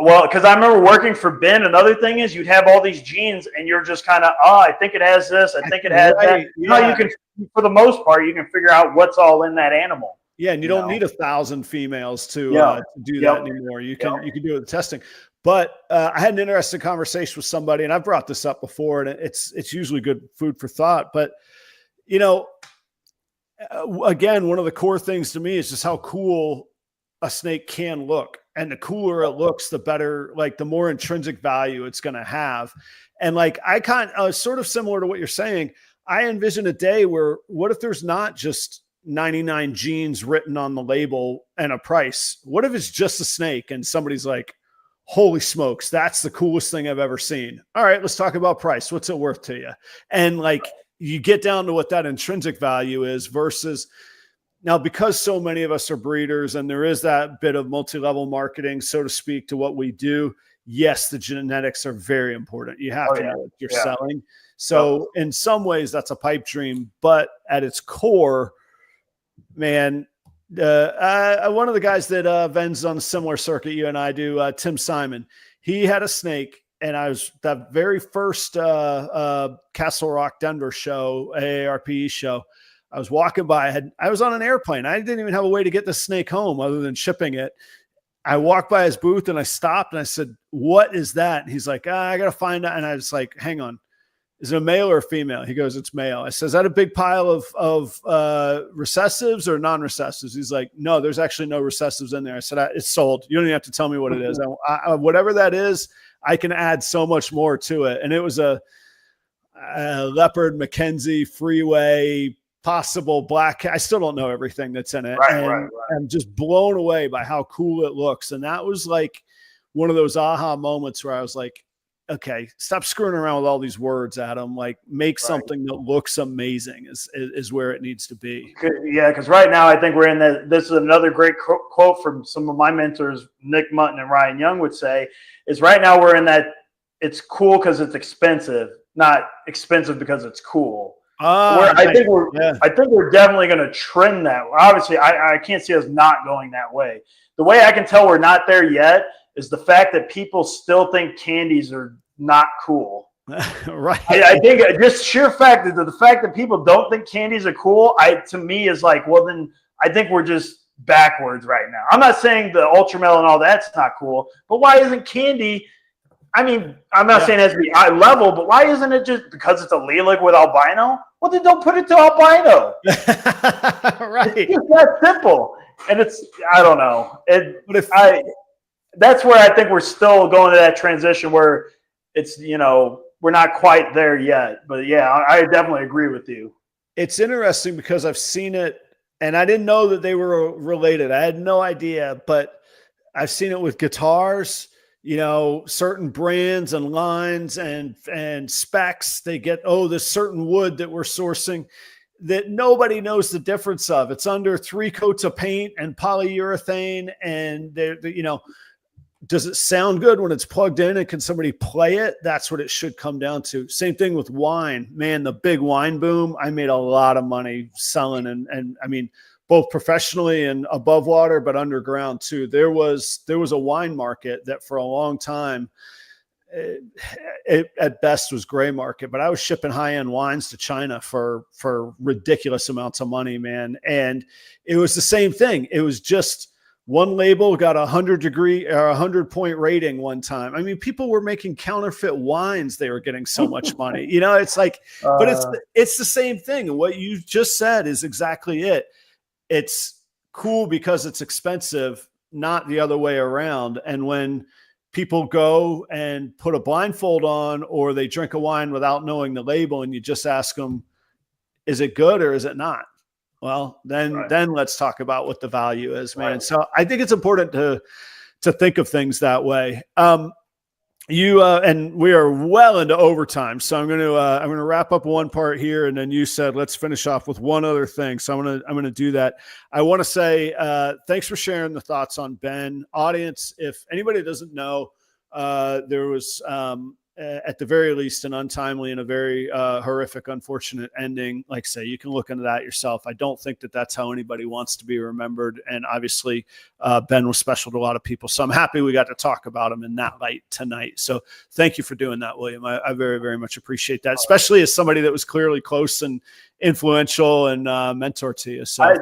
Well, because I remember working for Ben. Another thing is you'd have all these genes, and you're just kind of, oh, I think it has this. I think it has that. You know, you can, for the most part, you can figure out what's all in that animal. Yeah, and you don't need 1,000 females to do that anymore. You can do it with testing. But I had an interesting conversation with somebody, and I've brought this up before, and it's usually good food for thought. But you know, again, one of the core things to me is just how cool a snake can look. And the cooler it looks, the better, like the more intrinsic value it's going to have. And like, sort of similar to what you're saying, I envision a day where what if there's not just 99 genes written on the label and a price? What if it's just a snake and somebody's like, holy smokes, that's the coolest thing I've ever seen. All right, let's talk about price. What's it worth to you? And like, you get down to what that intrinsic value is versus now, because so many of us are breeders and there is that bit of multi-level marketing, so to speak, to what we do. Yes, the genetics are very important. You have to know what you're selling. So in some ways that's a pipe dream, but at its core, man, one of the guys that vends on a similar circuit you and I do, Tim Simon, he had a snake. And I was that very first Castle Rock, Denver show, AARP show. I was walking by. I was on an airplane. I didn't even have a way to get the snake home other than shipping it. I walked by his booth and I stopped and I said, "What is that?" And he's like, "I got to find out." And I was like, "Hang on, is it a male or a female?" He goes, "It's male." I said, "Is that a big pile of recessives or non-recessives?" He's like, "No, there's actually no recessives in there." I said, "It's sold. You don't even have to tell me what it is. Whatever that is, I can add so much more to it." And it was a leopard, Mackenzie, freeway, possible black. I still don't know everything that's in it. Right. I'm just blown away by how cool it looks. And that was like one of those aha moments where I was like, okay, stop screwing around with all these words, Adam. Like make something that looks amazing is where it needs to be. Yeah. Because right now I think we're in this is another great quote from some of my mentors, Nick Mutton and Ryan Young would say, is right now we're in that it's cool because it's expensive, not expensive because it's cool. I think we're definitely going to trend that. Obviously, I can't see us not going that way. The way I can tell we're not there yet is the fact that people still think candies are not cool. Right. I think just sheer fact that the fact that people don't think candies are cool, to me is like, well, then I think we're just backwards right now. I'm not saying the Ultramel and all that's not cool, but why isn't candy? I mean, I'm not saying it has to be eye level, but why isn't it just because it's a lilac with albino? Well, then don't put it to albino. Right. It's just that simple. And I don't know. That's where I think we're still going to that transition where it's, we're not quite there yet. But yeah, I definitely agree with you. It's interesting because I've seen it and I didn't know that they were related. I had no idea, but I've seen it with guitars. certain brands and lines and specs. They get, this certain wood that we're sourcing that nobody knows the difference of. It's under 3 coats of paint and polyurethane. And does it sound good when it's plugged in, and can somebody play it? That's what it should come down to. Same thing with wine, man. The big wine boom. I made a lot of money selling and I mean, both professionally and above water, but underground too. There was a wine market that for a long time, it at best was gray market, but I was shipping high-end wines to China for ridiculous amounts of money, man. And it was the same thing. It was just one label got 100-point rating one time. I mean, people were making counterfeit wines. They were getting so much money, it's like, but it's the same thing. And what you just said is exactly it. It's cool because it's expensive, not the other way around. And when people go and put a blindfold on, or they drink a wine without knowing the label, and you just ask them, is it good or is it not? Well, then let's talk about what the value is, man. Right. So I think it's important to think of things that way. And we are well into overtime, so I'm going to wrap up one part here, and then you said let's finish off with one other thing. So I'm going to do that. I want to say thanks for sharing the thoughts on Ben. Audience, if anybody doesn't know, there was at the very least an untimely and a very horrific, unfortunate ending. Like I say, you can look into that yourself. I don't think that that's how anybody wants to be remembered. And obviously Ben was special to a lot of people. So I'm happy we got to talk about him in that light tonight. So thank you for doing that, William. I very, very much appreciate that, especially as somebody that was clearly close and influential and mentor to you. So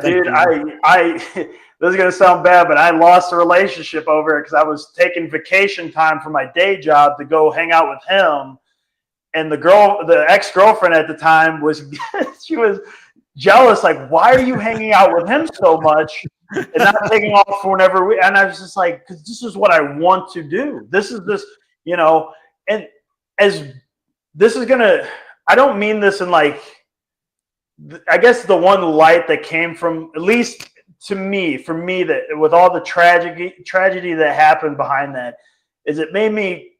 this is going to sound bad, but I lost a relationship over it because I was taking vacation time from my day job to go hang out with him. And the ex-girlfriend at the time she was jealous. Like, why are you hanging out with him so much and not taking off for whenever and I was just like, because this is what I want to do. This, and as this is going to, I don't mean this in like, I guess the one light that came from, at least for me, that with all the tragedy that happened behind that, is it made me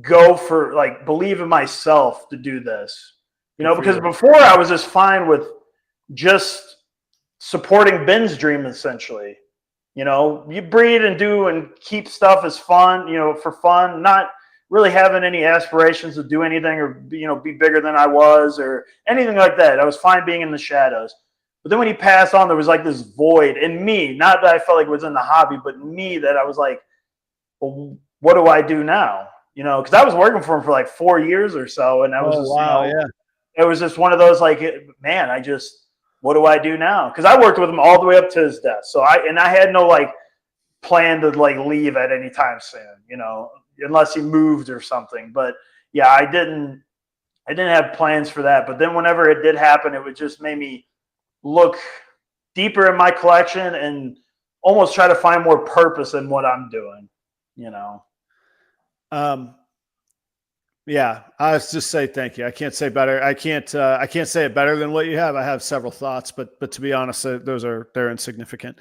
go for like believe in myself to do this, because before I was just fine with just supporting Ben's dream essentially. You breed and do and keep stuff as fun, for fun, not really having any aspirations to do anything or be bigger than I was or anything like that. I was fine being in the shadows. But then when he passed on, there was like this void in me, not that I felt like it was in the hobby, but me that I was like, well, what do I do now? Because I was working for him for like 4 years or so. And I was it was just one of those like, man, what do I do now? Because I worked with him all the way up to his death. So I had no like plan to like leave at any time soon, unless he moved or something. But yeah, I didn't have plans for that. But then whenever it did happen, it would just make me look deeper in my collection and almost try to find more purpose in what I'm doing, Yeah, I was just say thank you. I can't say better. I can't say it better than what you have. I have several thoughts, but to be honest, they're insignificant.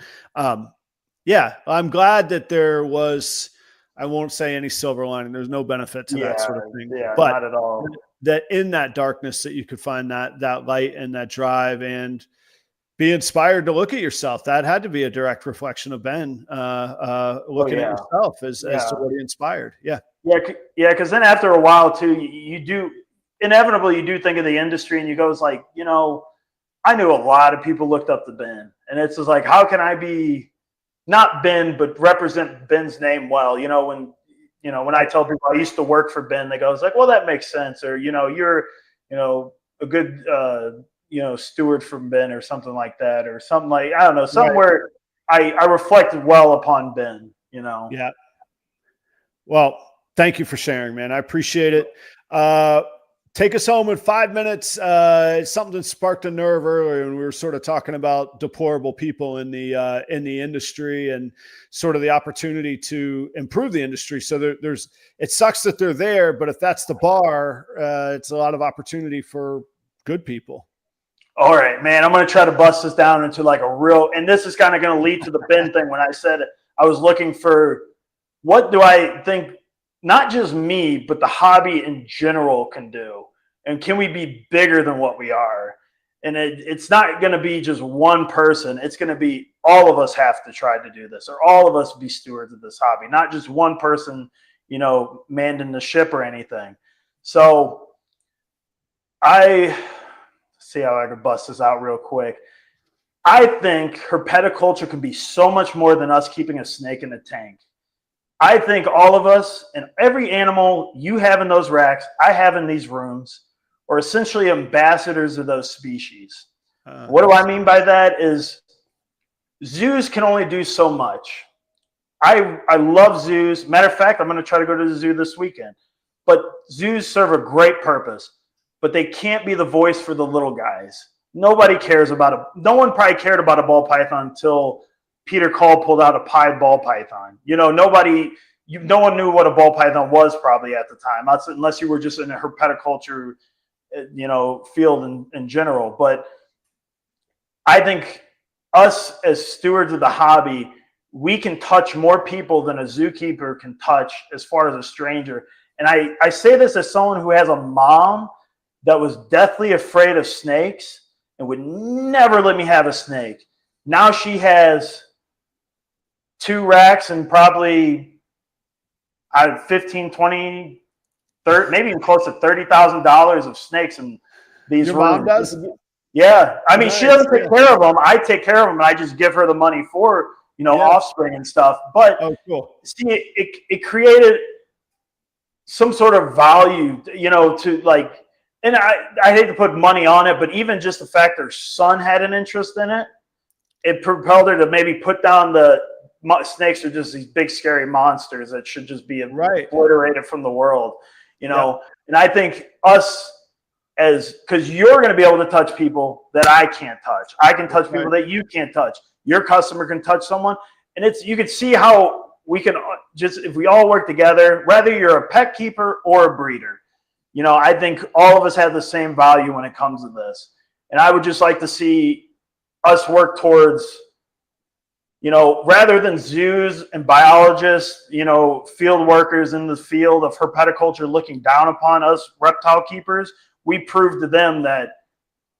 Yeah, I'm glad that there was, I won't say any silver lining. There's no benefit to that sort of thing. Yeah, but not at all. That in that darkness that you could find that light and that drive and be inspired to look at yourself. That had to be a direct reflection of Ben looking at yourself as to what he inspired. Yeah. Yeah. Because then after a while too, you do inevitably think of the industry and you go, it's like, I knew a lot of people looked up to Ben, and it's just like, how can I be not Ben, but represent Ben's name well? When I tell people I used to work for Ben, they go, it's like, well, that makes sense. Or, you're, a good, steward from Ben or something like that, or something like, I don't know, somewhere I reflected well upon Ben, Yeah. Well, thank you for sharing, man. I appreciate it. Take us home in 5 minutes. Something that sparked a nerve earlier, and we were sort of talking about deplorable people in the industry and sort of the opportunity to improve the industry. So it sucks that they're there, but if that's the bar, it's a lot of opportunity for good people. All right, man, I'm going to try to bust this down into like a real, and this is kind of going to lead to the Ben thing. When I said I was looking for what do I think not just me, but the hobby in general can do? And can we be bigger than what we are? And it's not going to be just one person. It's going to be all of us have to try to do this, or all of us be stewards of this hobby, not just one person, manning the ship or anything. So I see how I can bust this out real quick. I think herpetoculture can be so much more than us keeping a snake in a tank. I think all of us and every animal you have in those racks, I have in these rooms, are essentially ambassadors of those species. What do I mean by that is zoos can only do so much. I love zoos. Matter of fact, I'm going to try to go to the zoo this weekend. But zoos serve a great purpose, but they can't be the voice for the little guys. Nobody cares about it. No one probably cared about a ball python until Peter Call pulled out a pied ball python. No one knew what a ball python was probably at the time, unless you were just in a herpetoculture, field in general. But I think us as stewards of the hobby, we can touch more people than a zookeeper can touch as far as a stranger. And I say this as someone who has a mom that was deathly afraid of snakes and would never let me have a snake. Now she has 2 racks and probably out of 15, 20, 30, maybe even close to $30,000 of snakes in these Your rooms. mom does? Yeah. I mean, Nice, she doesn't take care of them. I take care of them, and I just give her the money for, offspring and stuff. But cool. see, it created some sort of value, to like, and I hate to put money on it, but even just the fact her son had an interest in it, it propelled her to maybe put down the snakes are just these big scary monsters that should just be obliterated from the world, And I think us because you're going to be able to touch people that I can't touch. I can touch people that you can't touch. Your customer can touch someone, and you can see how we can if we all work together, whether you're a pet keeper or a breeder, I think all of us have the same value when it comes to this. And I would just like to see us work towards, rather than zoos and biologists, field workers in the field of herpetoculture looking down upon us reptile keepers, we proved to them that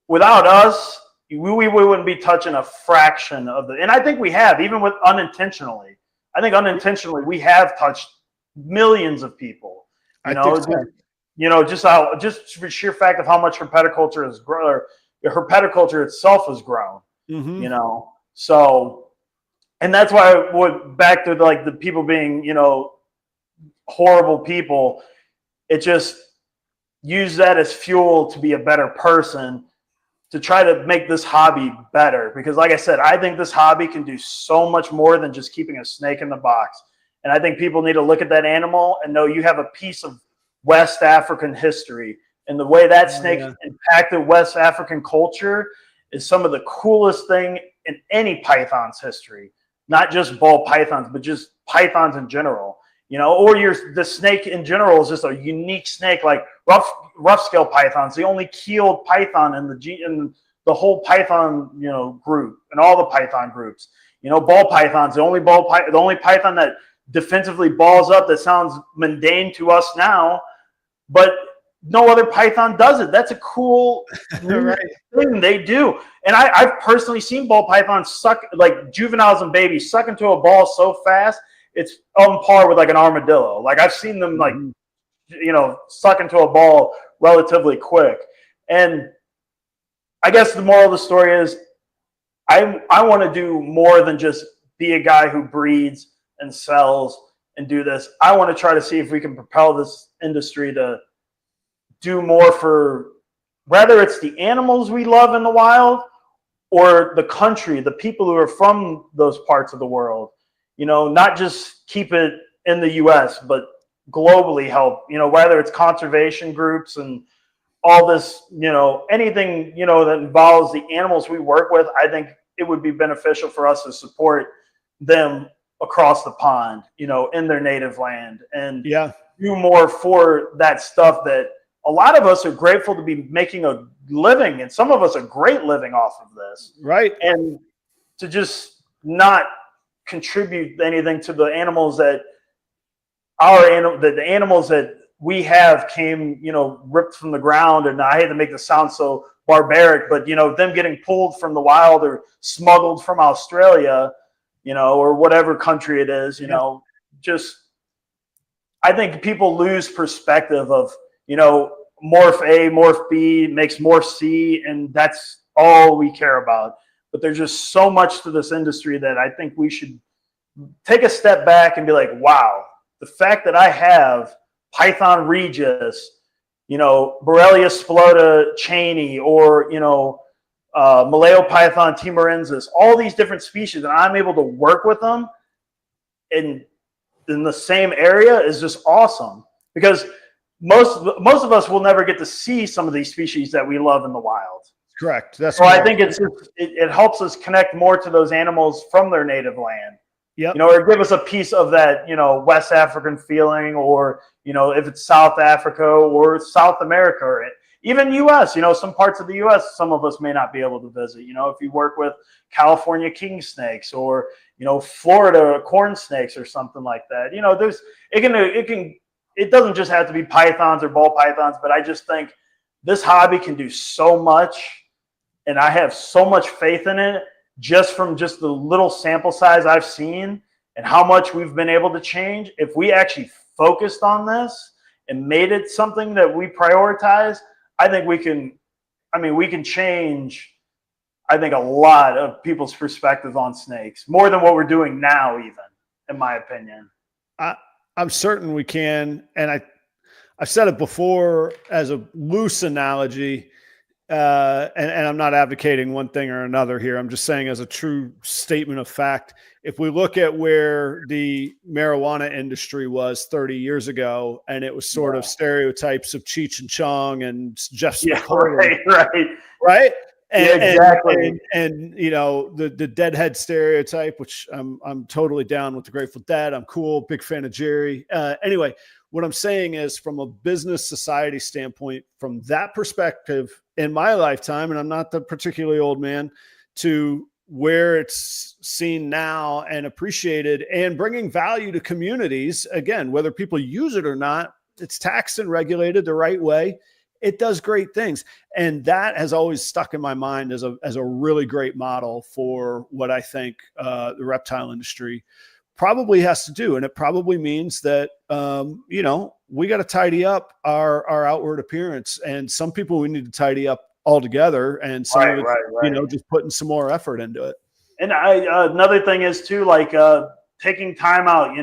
without us, we wouldn't be touching a fraction of and I think we have, even with unintentionally. I think unintentionally we have touched millions of people. Just for sheer fact of how much herpetoculture has grown, or herpetoculture itself has grown. So, and that's why I would back to like the people being, horrible people. It just use that as fuel to be a better person, to try to make this hobby better. Because like I said, I think this hobby can do so much more than just keeping a snake in the box. And I think people need to look at that animal and know you have a piece of West African history. And the way that snake impacted West African culture is some of the coolest thing in any python's history. Not just ball pythons, but just pythons in general. Or the snake in general is just a unique snake, like rough scale pythons, the only keeled python in the whole python, group, and all the python groups. Ball pythons, the only python that defensively balls up. That sounds mundane to us now, but no other python does it. That's a cool thing they do. And I've personally seen ball pythons suck, like juveniles and babies, suck into a ball so fast, it's on par with like an armadillo. Like I've seen them like, suck into a ball relatively quick. And I guess the moral of the story is I want to do more than just be a guy who breeds and sells and do this. I want to try to see if we can propel this industry to do more for, whether it's the animals we love in the wild or the country, the people who are from those parts of the world, not just keep it in the US, but globally help, whether it's conservation groups and all this, anything, that involves the animals we work with. I think it would be beneficial for us to support them across the pond, in their native land, and do more for that stuff that a lot of us are grateful to be making a living, and some of us a great living off of this. Right. And to just not contribute anything to the animals that the animals that we have came, ripped from the ground. And I hate to make this sound so barbaric, but, them getting pulled from the wild or smuggled from Australia, or whatever country it is, just, I think people lose perspective of, morph A, morph B makes morph C, and that's all we care about. But there's just so much to this industry that I think we should take a step back and be like, wow, the fact that I have Python Regis, Borrelia spilota Cheney, or, Malayo-Python timorensis, all these different species, and I'm able to work with them in the same area is just awesome, because most of us will never get to see some of these species that we love in the wild. Correct. That's so correct. I think it helps us connect more to those animals from their native land. Yep. Or give us a piece of that, West African feeling, or, if it's South Africa or South America, or even U.S., some parts of the U.S., some of us may not be able to visit. If you work with California king snakes, or, Florida corn snakes or something like that, it doesn't just have to be pythons or ball pythons, but I just think this hobby can do so much, and I have so much faith in it. Just from the little sample size I've seen and how much we've been able to change, if we actually focused on this and made it something that we prioritize, I think we can change, I think, a lot of people's perspective on snakes, more than what we're doing now, even, in my opinion. I'm certain we can. And I've said it before as a loose analogy, and I'm not advocating one thing or another here. I'm just saying, as a true statement of fact, if we look at where the marijuana industry was 30 years ago, and it was sort of stereotypes of Cheech and Chong and Jeff Spicoli, right? And, exactly. And the deadhead stereotype, which I'm totally down with the Grateful Dead. I'm cool, big fan of Jerry. Anyway, what I'm saying is, from a business society standpoint, from that perspective, in my lifetime, and I'm not the particularly old man, to where it's seen now and appreciated and bringing value to communities, again, whether people use it or not, it's taxed and regulated the right way. It does great things. And that has always stuck in my mind as a really great model for what I think the reptile industry probably has to do. And it probably means that, we got to tidy up our outward appearance, and some people we need to tidy up altogether, and some of it, just putting some more effort into it. And another thing is too, like taking time out,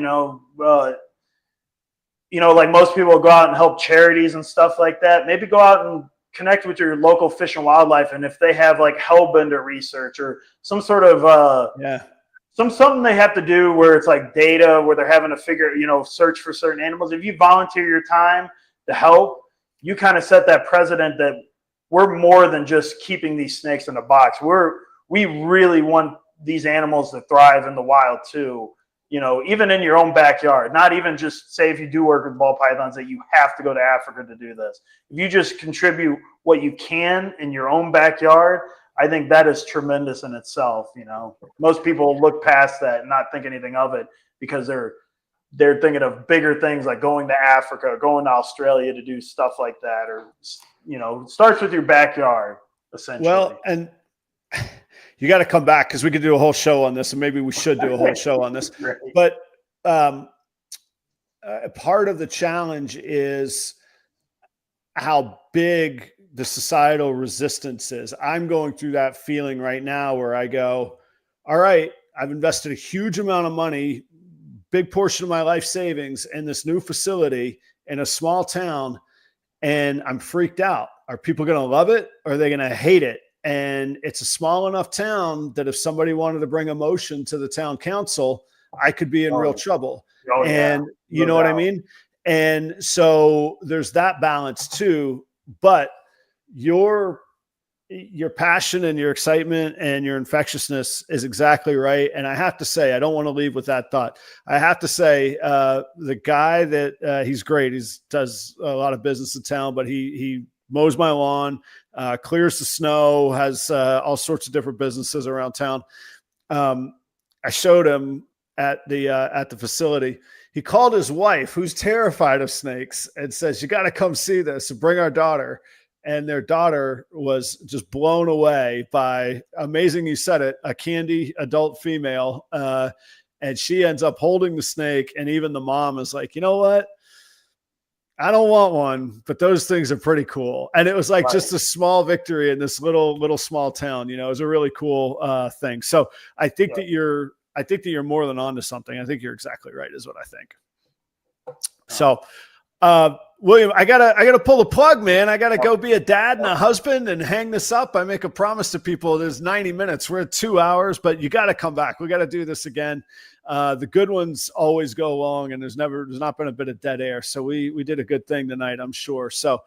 like most people go out and help charities and stuff like that. Maybe go out and connect with your local Fish and Wildlife. And if they have like hellbender research or some sort of, something they have to do where it's like data, where they're having to figure, search for certain animals. If you volunteer your time to help, you kind of set that precedent that we're more than just keeping these snakes in a box. We really want these animals to thrive in the wild too. Even in your own backyard, not even just say if you do work with ball pythons that you have to go to Africa to do this. If you just contribute what you can in your own backyard, I think that is tremendous in itself. Most people look past that and not think anything of it because they're thinking of bigger things like going to Africa, going to Australia to do stuff like that, or, it starts with your backyard, essentially. Well, and you got to come back, because we could do a whole show on this, and maybe we should do a whole show on this. Right. But part of the challenge is how big the societal resistance is. I'm going through that feeling right now where I go, all right, I've invested a huge amount of money, big portion of my life savings in this new facility in a small town, and I'm freaked out. Are people going to love it, or are they going to hate it? And it's a small enough town that if somebody wanted to bring a motion to the town council, I could be in real trouble. And you know what I mean? And so there's that balance too. But your passion and your excitement and your infectiousness is exactly right. And I have to say, I don't want to leave with that thought. I have to say, the guy that he's great. He does a lot of business in town, but he mows my lawn, clears the snow, has all sorts of different businesses around town. I showed him at the facility, he called his wife, who's terrified of snakes, and says, "You got to come see this and bring our daughter." And their daughter was just blown away by, amazing, you said it, a candy adult female. And she ends up holding the snake. And even the mom is like, you know what? I don't want one, but those things are pretty cool. And it was like just a small victory in this little small town. It was a really cool thing. So I think that you're more than onto something. I think you're exactly right, is what I think. So, William, I gotta pull the plug, man. I gotta go be a dad and a husband and hang this up. I make a promise to people. There's 90 minutes. We're at 2 hours, but you got to come back. We got to do this again. The good ones always go long, and there's not been a bit of dead air. So we did a good thing tonight, I'm sure. So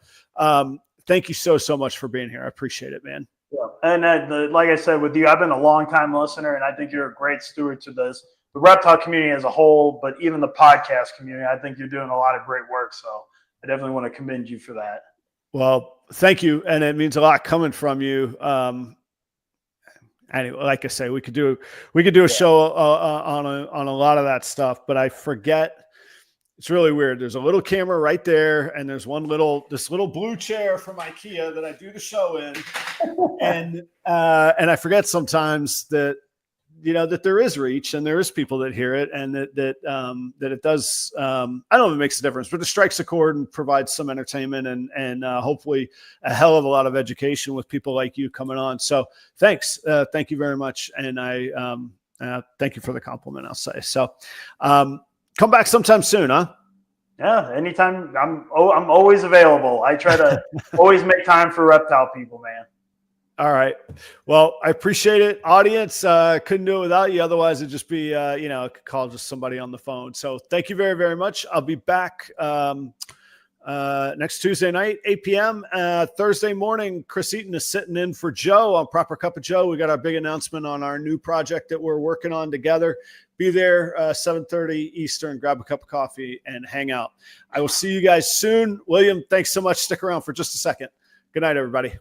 thank you so much for being here. I appreciate it, man. Yeah. And like I said with you, I've been a long time listener, and I think you're a great steward to the reptile community as a whole, but even the podcast community. I think you're doing a lot of great work. So I definitely want to commend you for that. Well, thank you. And it means a lot coming from you. Anyway, like I say, we could do a show on a lot of that stuff, but I forget. It's really weird. There's a little camera right there, and there's this little blue chair from IKEA that I do the show in. And I forget sometimes that, that there is reach and there is people that hear it, and that it does. I don't know if it makes a difference, but it strikes a chord and provides some entertainment and hopefully a hell of a lot of education with people like you coming on. So thanks. Thank you very much. And I thank you for the compliment, I'll say. So come back sometime soon, huh? Yeah, anytime. I'm always available. I try to always make time for reptile people, man. All right. Well, I appreciate it. Audience, couldn't do it without you. Otherwise, it'd just be, I could call just somebody on the phone. So thank you very, very much. I'll be back next Tuesday night, 8 p.m. Thursday morning, Chris Eaton is sitting in for Joe on Proper Cup of Joe. We got our big announcement on our new project that we're working on together. Be there 7:30 Eastern, grab a cup of coffee and hang out. I will see you guys soon. William, thanks so much. Stick around for just a second. Good night, everybody.